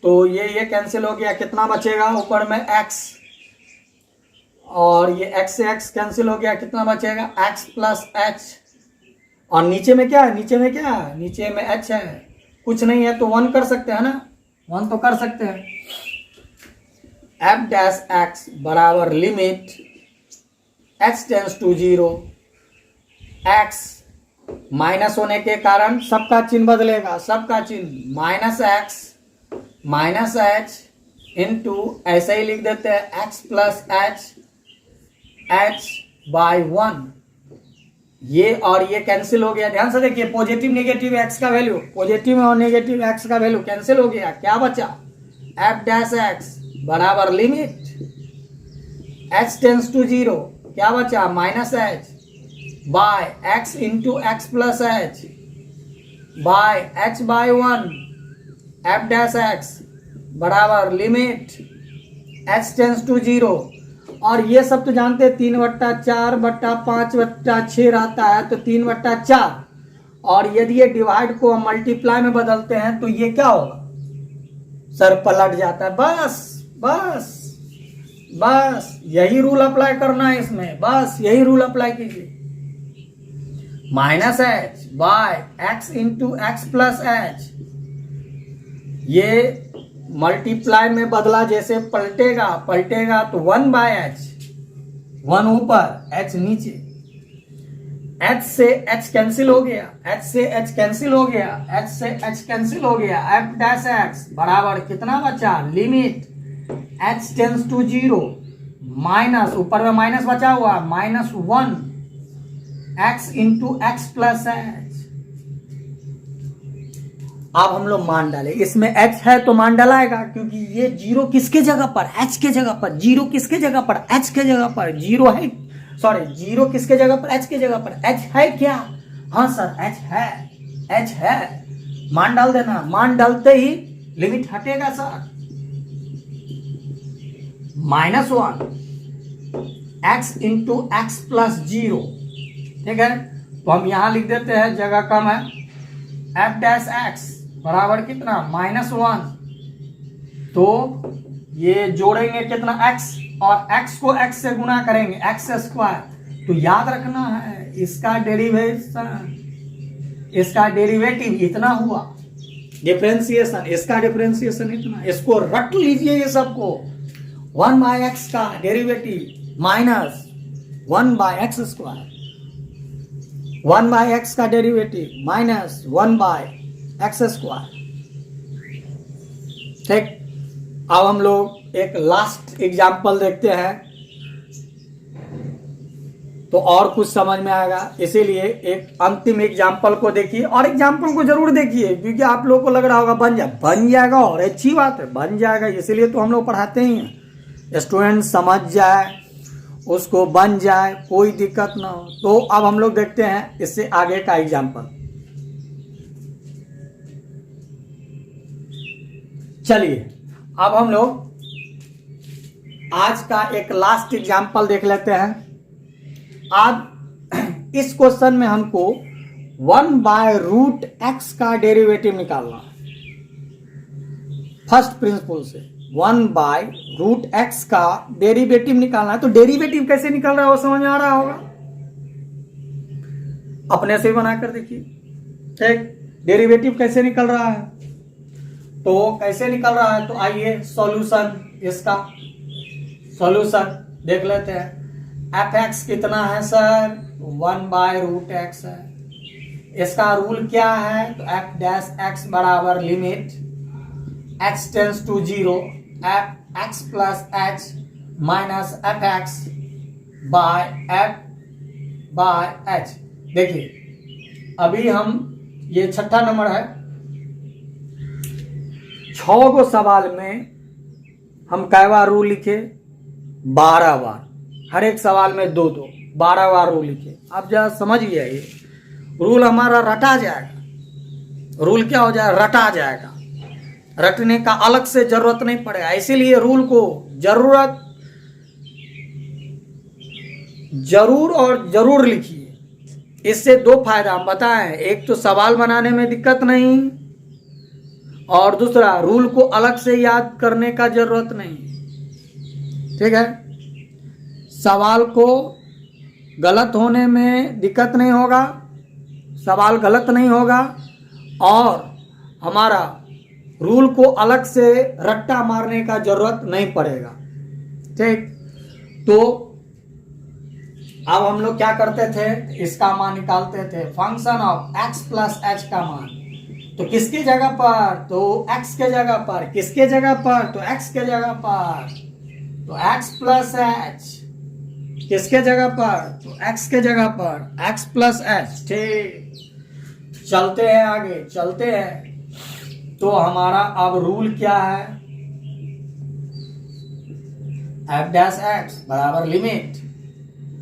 तो ये कैंसिल हो गया, कितना बचेगा, ऊपर में x और ये x से x कैंसिल हो गया, कितना बचेगा x प्लस h। और नीचे में क्या है, नीचे में h है, कुछ नहीं है तो 1 कर सकते हैं ना, 1 तो कर सकते हैं। एफ डैश एक्स बराबर limit X tends to 0, X minus होने के कारण सबका चिन्ह बदलेगा, सबका चिन्ह minus X minus H into ऐसे ही लिख देते हैं एक्स प्लस एच बाई 1। ये और ये कैंसिल हो गया। ध्यान से देखिए, पॉजिटिव नेगेटिव एक्स का वैल्यू, पॉजिटिव और नेगेटिव एक्स का वैल्यू कैंसिल हो गया। क्या बचा? एफ डैश एक्स बराबर लिमिट एच टेंस टू 0, क्या बचा? Minus H by X into X plus H by H by 1 F dash x बराबर लिमिट एच टेंस टू 0। और ये सब तो जानते हैं 3/4/5/6 रहता है, तो 3/4। और यदि ये डिवाइड को हम मल्टीप्लाई में बदलते हैं तो ये क्या होगा? सर पलट जाता है। बस बस बस यही रूल अप्लाई करना है इसमें, बस यही रूल अप्लाई कीजिए। Minus H by X into X plus H, ये मल्टीप्लाई में बदला, जैसे पलटेगा तो 1 बाय एच, 1 ऊपर एच नीचे, एच से एच कैंसिल हो गया, एच से एच कैंसिल हो गया, एच से एच कैंसिल हो गया। एफ डैश एक्स बराबर कितना बचा? Limit H tends to 0 minus, ऊपर में माइनस बचा हुआ, -1 X into X plus H. अब हम लोग मान डाले, इसमें h है तो मान डालाएगा, क्योंकि ये 0 किसके जगह पर? h के जगह पर। 0 किसके जगह पर? h के जगह पर। 0 है, सॉरी 0 किसके जगह पर? h के जगह पर। h है क्या? हाँ सर h है, h है, मान डाल देना। मान डालते ही लिमिट हटेगा sir, -1 x into X plus 0। ठीक है, तो हम यहां लिख देते हैं, जगह कम है, एफ डैश एक्स बराबर कितना? -1। तो ये जोड़ेंगे कितना? x, और x को x से गुना करेंगे, x स्क्वायर। तो याद रखना है इसका डेरिवेटिव इतना हुआ, डिफरेंशिएशन, इसका डिफरेंशिएशन इतना। इसको रट लीजिए ये सबको। 1 बाय एक्स का derivative minus 1 by x square, 1 by x का derivative minus 1 by x square. ठीक, अब हम लोग एक लास्ट एग्जाम्पल देखते हैं तो और कुछ समझ में आएगा। इसीलिए एक अंतिम एग्जाम्पल को देखिए, और एग्जाम्पल को जरूर देखिए, क्योंकि आप लोगों को लग रहा होगा बन जाएगा, और अच्छी बात है, बन जाएगा। इसीलिए तो हम लोग पढ़ाते ही हैं, स्टूडेंट समझ जाए, उसको बन जाए, कोई दिक्कत ना हो। तो अब हम लोग देखते हैं इससे आगे का एग्जाम्पल। चलिए अब हम लोग आज का एक लास्ट एग्जाम्पल देख लेते हैं। आज इस क्वेश्चन में हमको 1 बाय रूट एक्स का डेरिवेटिव निकालना है। फर्स्ट प्रिंसिपल से 1 बाय रूट एक्स का डेरिवेटिव निकालना है। तो डेरिवेटिव कैसे निकल रहा है वो समझ में आ रहा होगा, अपने से बनाकर देखिए। ठीक, डेरिवेटिव कैसे निकल रहा है, तो कैसे निकल रहा है, तो आइए सॉल्यूशन, इसका सॉल्यूशन देख लेते हैं। एफ एक्स कितना है सर? 1 बाय रूट एक्स है। इसका रूल क्या है? तो एफ डैश एक्स बराबर limit X tends to 0 F X plus H minus F X by H. देखिए अभी हम, ये छठा नंबर है, 6 को सवाल में हम कै बार रूल लिखे? 12 बार। हर एक सवाल में 2-2, 12 बार रूल लिखे। आप जरा समझ गया, ये रूल हमारा रटा जाएगा। रूल क्या हो जाएगा? रटा जाएगा। रटने का अलग से जरूरत नहीं पड़ेगा। इसीलिए रूल को जरूर लिखिए। इससे 2 फायदा हम बताएं, एक तो सवाल बनाने में दिक्कत नहीं, और दूसरा रूल को अलग से याद करने का जरूरत नहीं। ठीक है, सवाल को गलत होने में दिक्कत नहीं होगा, सवाल गलत नहीं होगा, और हमारा रूल को अलग से रट्टा मारने का जरूरत नहीं पड़ेगा। ठीक। तो अब हम लोग क्या करते थे, इसका मान निकालते थे, function of x plus H का मान। तो किसकी जगह पर, तो x के जगह पर, किसके जगह पर, तो x के जगह पर, तो x प्लस एच, किसके जगह पर, तो x के जगह पर, x प्लस एच। ठीक, चलते हैं आगे, चलते हैं। तो हमारा अब रूल क्या है, f डैश x बराबर limit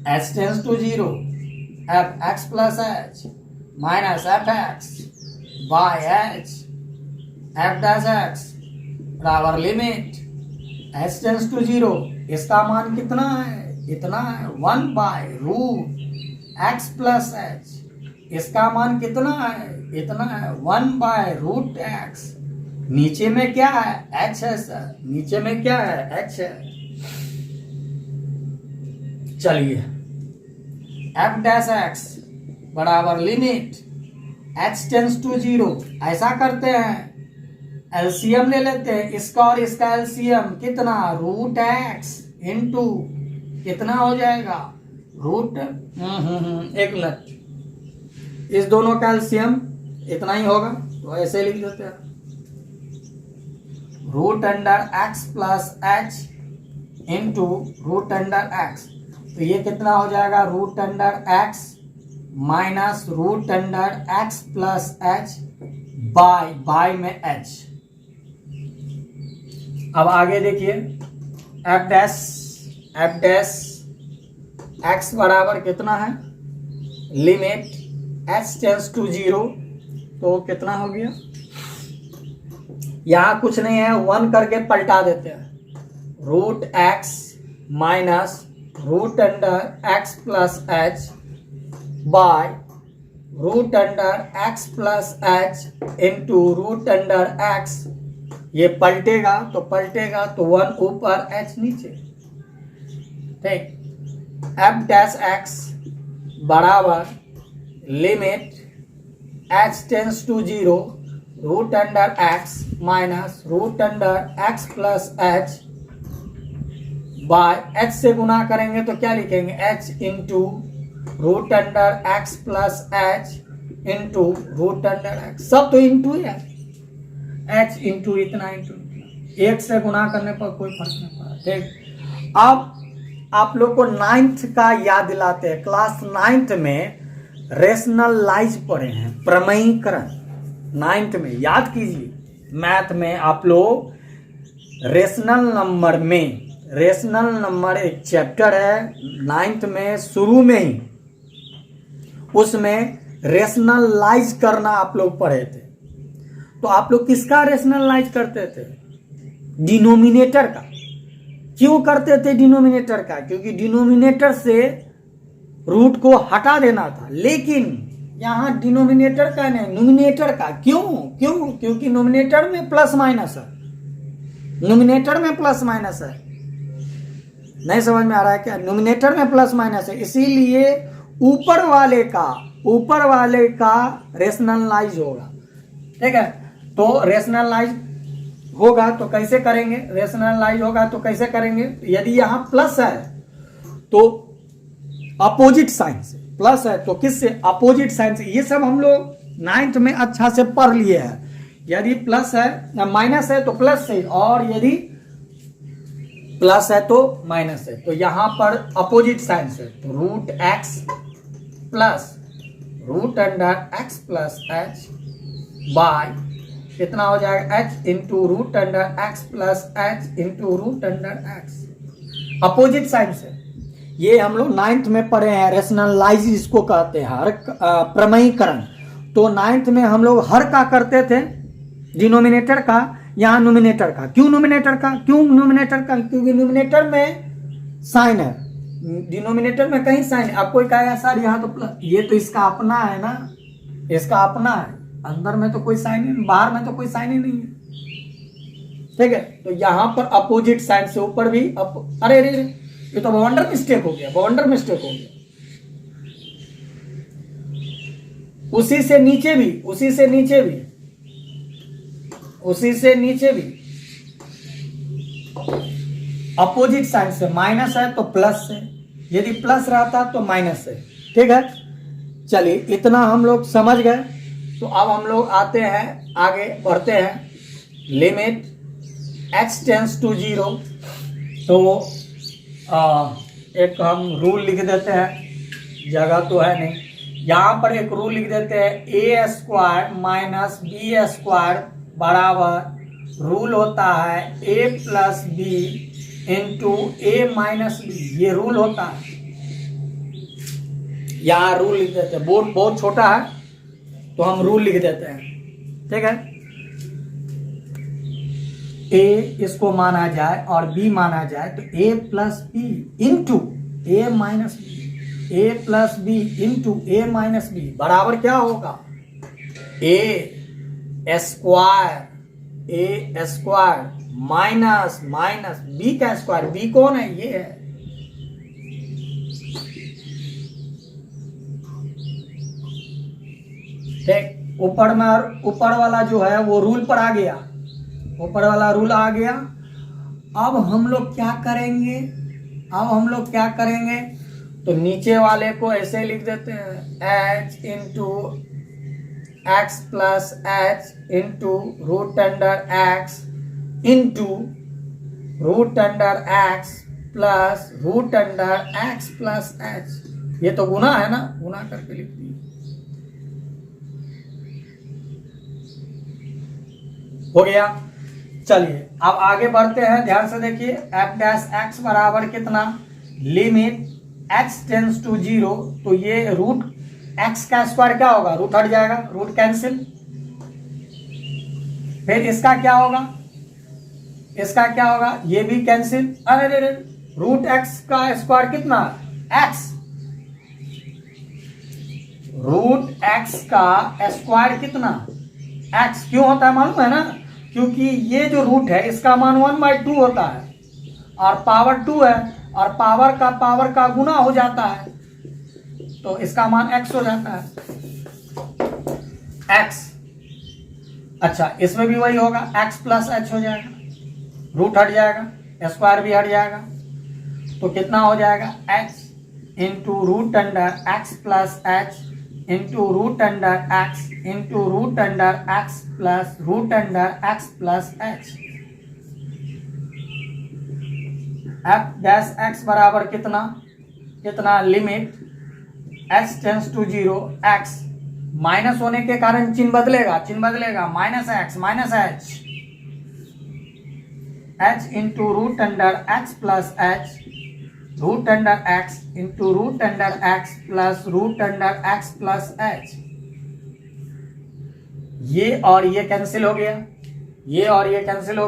h tends to 0 f x plus H minus F X by H, F dash x बराबर लिमिट h टेंस टू 0, इसका मान कितना है, इतना है 1 by root x plus H, इसका मान कितना है, इतना है 1 बाय रूट x। नीचे में क्या है, h है सर, नीचे में क्या है, h है। चलिए f डैश x बराबर लिमिट h टेंस टू 0, ऐसा करते हैं, एलसीएम ले लेते हैं, इसका और इसका एलसीएम कितना, रूट x इंटू कितना हो जाएगा, रूट एक मिनट, इस दोनों का एलसीएम इतना ही होगा, तो ऐसे लिख देते हैं, root under x plus h into root under x। तो ये कितना हो जाएगा, root under x minus root under x plus h by में h। अब आगे देखिए, f डैश x बराबर कितना है, लिमिट h टेंस टू 0, तो कितना हो गया, यहां कुछ नहीं है, 1 करके पलटा देते हैं, root x minus root under x plus h by root under x plus h into root under x। ये पलटेगा तो 1 ऊपर h नीचे। ठीक, f डैश x बराबर limit h tends to 0 root under x minus root under x plus h by h से गुना करेंगे तो क्या लिखेंगे, h into root under x plus h into root under x, सब तो इंटू है, h इंटू इतना इंटू, एक से गुना करने पर कोई फर्क नहीं पड़ा। ठीक, अब आप लोग को 9th का याद दिलाते हैं, क्लास 9th में रेशनलाइज पढ़े हैं, प्रमेयीकरण 9th में याद कीजिए। मैथ में आप लोग रेशनल नंबर एक चैप्टर है 9th में, शुरू में ही उसमें रेशनलाइज करना आप लोग पढ़े थे। तो आप लोग किसका रेशनलाइज करते थे, डिनोमिनेटर का। क्यों करते थे डिनोमिनेटर का, क्योंकि डिनोमिनेटर से रूट को हटा देना था, लेकिन यहां डिनोमिनेटर का नहीं, नोमिनेटर का। क्यों, क्योंकि नोमिनेटर में प्लस माइनस है, नोमिनेटर में प्लस माइनस है। नहीं समझ में आ रहा है क्या, नोमिनेटर में प्लस माइनस है, इसीलिए ऊपर वाले का रेशनलाइज होगा। ठीक है, तो रेशनलाइज होगा तो कैसे करेंगे, रेशनलाइज होगा तो कैसे करेंगे, यदि यहां प्लस है तो अपोजिट साइन से, प्लस है तो किससे, अपोजिट साइन से। ये सब हम लोग 9th में अच्छा से पढ़ लिए हैं। यदि प्लस है, माइनस है तो प्लस से, और यदि प्लस है तो माइनस है, तो यहां पर अपोजिट साइन से, तो root x plus root under x plus h by कितना हो जाएगा, h into root under x plus h into root under x, opposite sign से। ये हम लोग 9th में पढ़े हैं, रेशनलाइज इसको कहते हैं, हर प्रमेयीकरण। तो 9th में हम लोग हर का करते थे, डिनोमिनेटर का, यहाँ नोमिनेटर का। क्यों नोमिनेटर का, क्योंकि नोमिनेटर में साइन है, डिनोमिनेटर में कहीं साइन है। अब कोई कहेगा सर यहाँ तो प्लस, ये तो इसका अपना है ना, इसका अपना है, अंदर में तो कोई साइन नहीं, बाहर में तो कोई साइन ही नहीं है। ठीक है, तो यहां पर अपोजिट साइन से ऊपर भी अरे ये तो बाउंडर मिस्टेक हो गया, उसी से नीचे भी अपोजिट साइड से, माइनस है तो प्लस से, यदि प्लस रहता तो माइनस से। ठीक है, चलिए इतना हम लोग समझ गए। तो अब हम लोग आते हैं आगे बढ़ते हैं। लिमिट x टेंस टू 0, तो एक हम रूल लिख देते हैं, जगह तो है नहीं, यहाँ पर एक रूल लिख देते हैं, A square minus B square बराबर रूल होता है a plus B into A minus B, ये रूल होता है। यहाँ रूल लिख देते हैं, बोर्ड बहुत छोटा है तो हम रूल लिख देते हैं। ठीक है, ए इसको माना जाए और बी माना जाए तो ए plus B into A minus B, A plus B into A minus B बराबर क्या होगा, ए स्क्वायर माइनस माइनस बी का स्क्वायर। बी कौन है, ये है। ठीक, ऊपर वाला जो है वो रूल पर आ गया, ऊपर वाला रूल आ गया। अब हम लोग क्या करेंगे, तो नीचे वाले को ऐसे लिख देते हैं, h into X plus H into root under X into root under X plus root under X plus H. ये तो गुना है ना, गुना करके लिख दिए। हो गया। चलिए अब आगे बढ़ते हैं, ध्यान से देखिए। एफ डैश एक्स बराबर कितना, लिमिट एक्स टेंस टू 0, तो ये रूट एक्स का स्क्वायर क्या होगा, रूट हट जाएगा, रूट कैंसिल। फिर इसका क्या होगा, ये भी कैंसिल। अरे रूट एक्स का स्क्वायर कितना, एक्स, रूट एक्स का स्क्वायर कितना, एक्स। क्यों होता है मालूम है ना, क्योंकि ये जो रूट है इसका मान 1/2 होता है और पावर 2 है और पावर का गुना हो जाता है, तो इसका मान x हो जाता है, x। अच्छा, इसमें भी वही होगा, x प्लस एच हो जाएगा, रूट हट जाएगा, स्क्वायर भी हट जाएगा, तो कितना हो जाएगा, x into root under X plus H into root under X into root under X plus root under X plus H. F dash x बराबर कितना limit x tends to 0, x minus होने के कारण चिन्ह बदलेगा, minus H h into root under X plus H root under X into root under X plus root under X plus H. ये और ये कैंसिल हो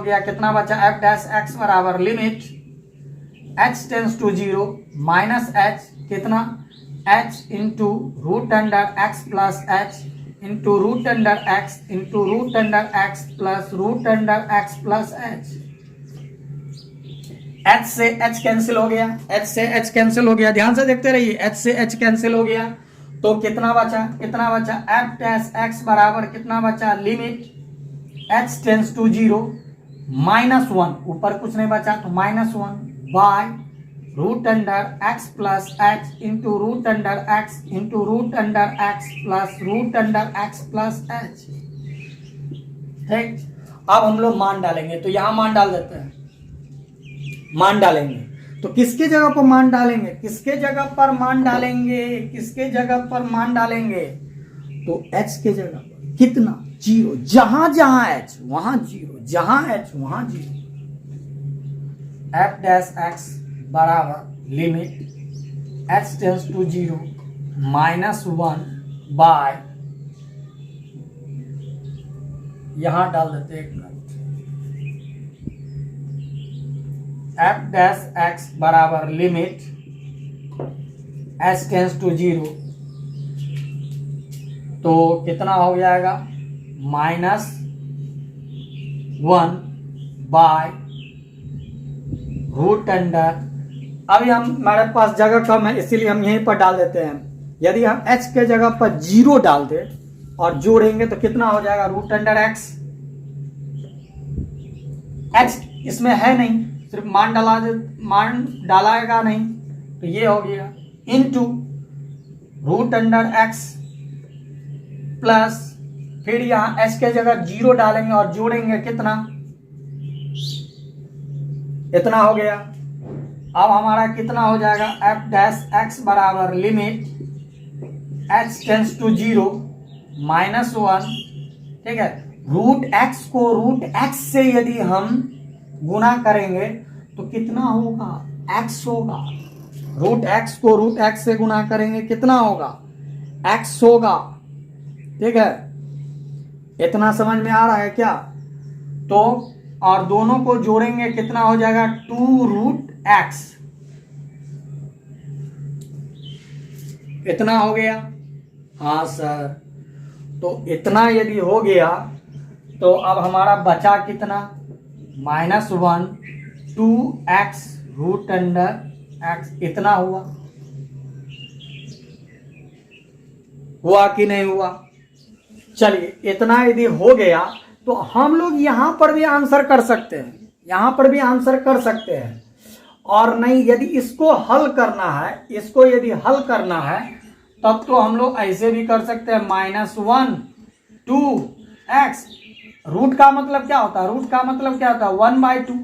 गया, कितना बचा, एफ डैश एक्स बराबर limit h tends to 0 minus H, कितना, h into root under X plus H into root under X into root under X plus root under X plus H. h से h cancel हो गया, ध्यान से देखते रहिए, h से h cancel हो गया, तो कितना बचा, एफ डैश एक्स बराबर कितना बचा, लिमिट h टेंस टू 0 -1, ऊपर कुछ नहीं बचा तो -1 by root under X plus H into root under X into root under X plus root under X plus H. ठीक, अब हम लोग मान डालेंगे, तो यहां मान डाल देते हैं, तो किसके जगह पर मान डालेंगे, तो h के जगह पर कितना, 0, जहां h वहां 0, जहां h वहां 0। एफ डैश एक्स बराबर limit h tends to 0 -1 by, यहां डाल देते हैं एक मिनट, एफ डैश एक्स बराबर लिमिट h टेंस टू 0, तो कितना हो जाएगा, -1 बाय रूट अंडर। अभी हमारे पास जगह कम है इसीलिए हम यहीं पर डाल देते हैं। यदि हम h के जगह पर 0 डाल दे और जोड़ेंगे तो कितना हो जाएगा, रूट अंडर एक्स। h इसमें है नहीं सिर्फ मान डालाएगा नहीं, तो ये हो गया into root under X plus फिर यहाँ एस के जगह 0 डालेंगे और जोड़ेंगे कितना, इतना हो गया। अब हमारा कितना हो जाएगा, एफ डैश एक्स बराबर लिमिट एक्स टेंस टू 0 -1, ठीक है। रूट एक्स को रूट एक्स से यदि हम गुना करेंगे तो कितना होगा, एक्स होगा। रूट एक्स को रूट एक्स से गुना करेंगे कितना होगा, एक्स होगा, ठीक है। इतना समझ में आ रहा है क्या? तो और दोनों को जोड़ेंगे कितना हो जाएगा, 2 रूट एक्स, इतना हो गया। हाँ सर, तो इतना यदि हो गया तो अब हमारा बचा कितना, -1 2x रूट अंडर एक्स, इतना हुआ कि नहीं हुआ? चलिए, इतना यदि हो गया तो हम लोग यहां पर भी आंसर कर सकते हैं, यहां पर भी आंसर कर सकते हैं। और नहीं, यदि इसको हल करना है, इसको यदि हल करना है तब तो हम लोग ऐसे भी कर सकते हैं, -1 2x। रूट का मतलब क्या होता है, रूट का मतलब क्या होता है, 1/2।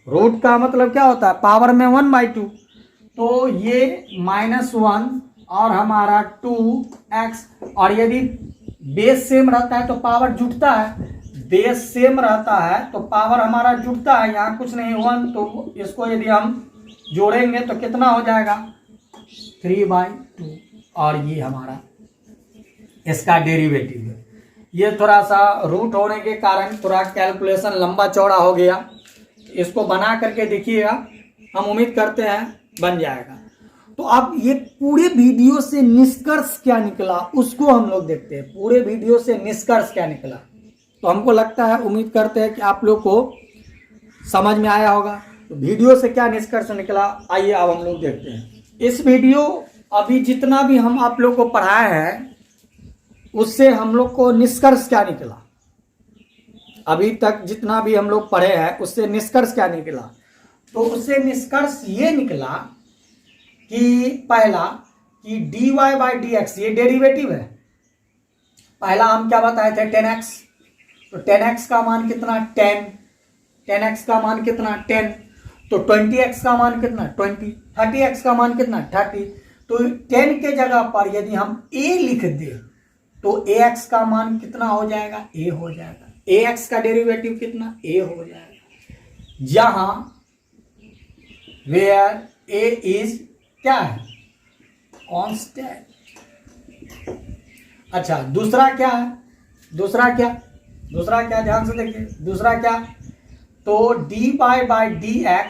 रूट का मतलब क्या होता है, पावर में 1/2। तो ये -1 और हमारा 2x, और यदि बेस सेम रहता है तो पावर जुटता है, बेस सेम रहता है तो पावर हमारा जुटता है। यहाँ कुछ नहीं 1, तो इसको यदि हम जोड़ेंगे तो कितना हो जाएगा, 3/2। और ये हमारा इसका डेरिवेटिव है। ये थोड़ा सा रूट होने के कारण थोड़ा कैलकुलेशन लंबा चौड़ा हो गया, इसको बना करके देखिएगा, हम उम्मीद करते हैं बन जाएगा। तो अब ये पूरे वीडियो से निष्कर्ष क्या निकला उसको हम लोग देखते हैं। पूरे वीडियो से निष्कर्ष क्या निकला, तो हमको लगता है, उम्मीद करते हैं कि आप लोग को समझ में आया होगा। तो वीडियो से क्या निष्कर्ष निकला, आइए अब हम लोग देखते हैं। इस वीडियो अभी जितना भी हम आप लोग को पढ़ाए हैं उससे हम लोग को निष्कर्ष क्या निकला, अभी तक जितना भी हम लोग पढ़े हैं उससे निष्कर्ष क्या निकला। तो उससे निष्कर्ष ये निकला कि पहला कि dy/dx ये डेरिवेटिव है। पहला हम क्या बताए थे, 10x। तो 10x का मान कितना, 10। 10x का मान कितना, 10। तो 20x का मान कितना, 20। 30x का मान कितना, 30। तो 10 के जगह पर यदि हम a लिख दे तो ax का मान कितना हो जाएगा, a हो जाएगा। ax का डेरिवेटिव कितना, a हो जाएगा। जहां वेयर a इज क्या है, कांस्टेंट। अच्छा, दूसरा क्या है, दूसरा क्या ध्यान से देखिए, दूसरा क्या, तो dy/dx,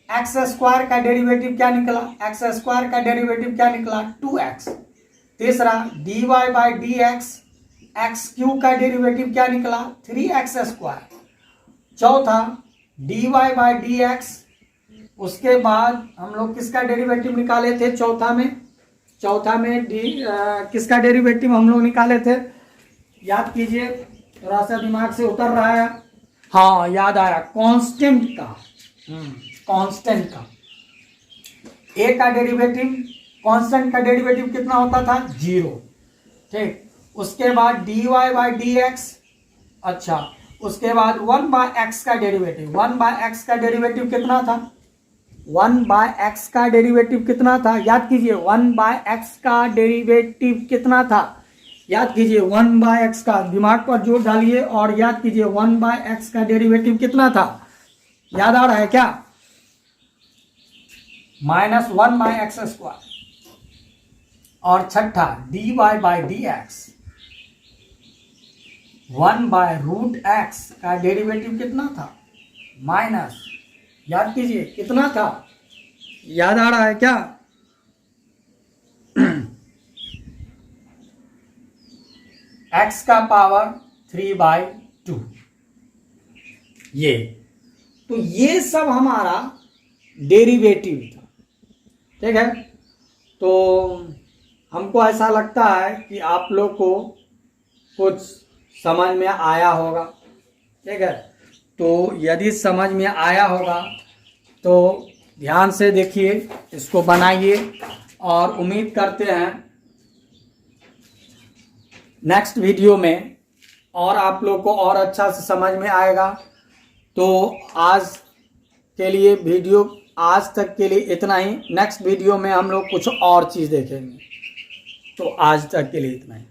एक्स स्क्वायर का डेरिवेटिव क्या निकला, एक्स स्क्वायर का डेरिवेटिव क्या निकला, 2x। तीसरा dy/dx, एक्स क्यूब का डेरिवेटिव क्या निकला, 3x स्क्वायर। चौथा dy/dx, उसके बाद हम लोग किसका डेरिवेटिव निकाले थे, चौथा में किसका डेरिवेटिव हम लोग निकाले थे, याद कीजिए, थोड़ा सा दिमाग से उतर रहा है। हाँ, याद आया, कांस्टेंट का, कांस्टेंट का a का डेरिवेटिव, कांस्टेंट का डेरिवेटिव कितना होता था, 0, ठीक। उसके बाद dy/dx, अच्छा, उसके बाद 1/x का डेरिवेटिव, 1/x का डेरिवेटिव कितना था, 1/x का डेरिवेटिव कितना था, याद कीजिए, 1/x का डेरिवेटिव कितना था, याद कीजिए, 1/x का, दिमाग पर जोर डालिए और याद कीजिए 1/x का डेरिवेटिव कितना था, याद आ रहा है क्या, -1/x²। और छठा dy/dx, 1/√x का डेरिवेटिव कितना था, माइनस, याद कीजिए कितना था, याद आ रहा है क्या, x का पावर 3/2। ये तो ये सब हमारा डेरिवेटिव था, ठीक है। तो हमको ऐसा लगता है कि आप लोग को कुछ समझ में आया होगा, ठीक है। तो यदि समझ में आया होगा तो ध्यान से देखिए, इसको बनाइए और उम्मीद करते हैं नेक्स्ट वीडियो में और आप लोग को और अच्छा से समझ में आएगा। तो आज के लिए वीडियो आज तक के लिए इतना ही। नेक्स्ट वीडियो में हम लोग कुछ और चीज़ देखेंगे। तो आज तक के लिए इतना ही।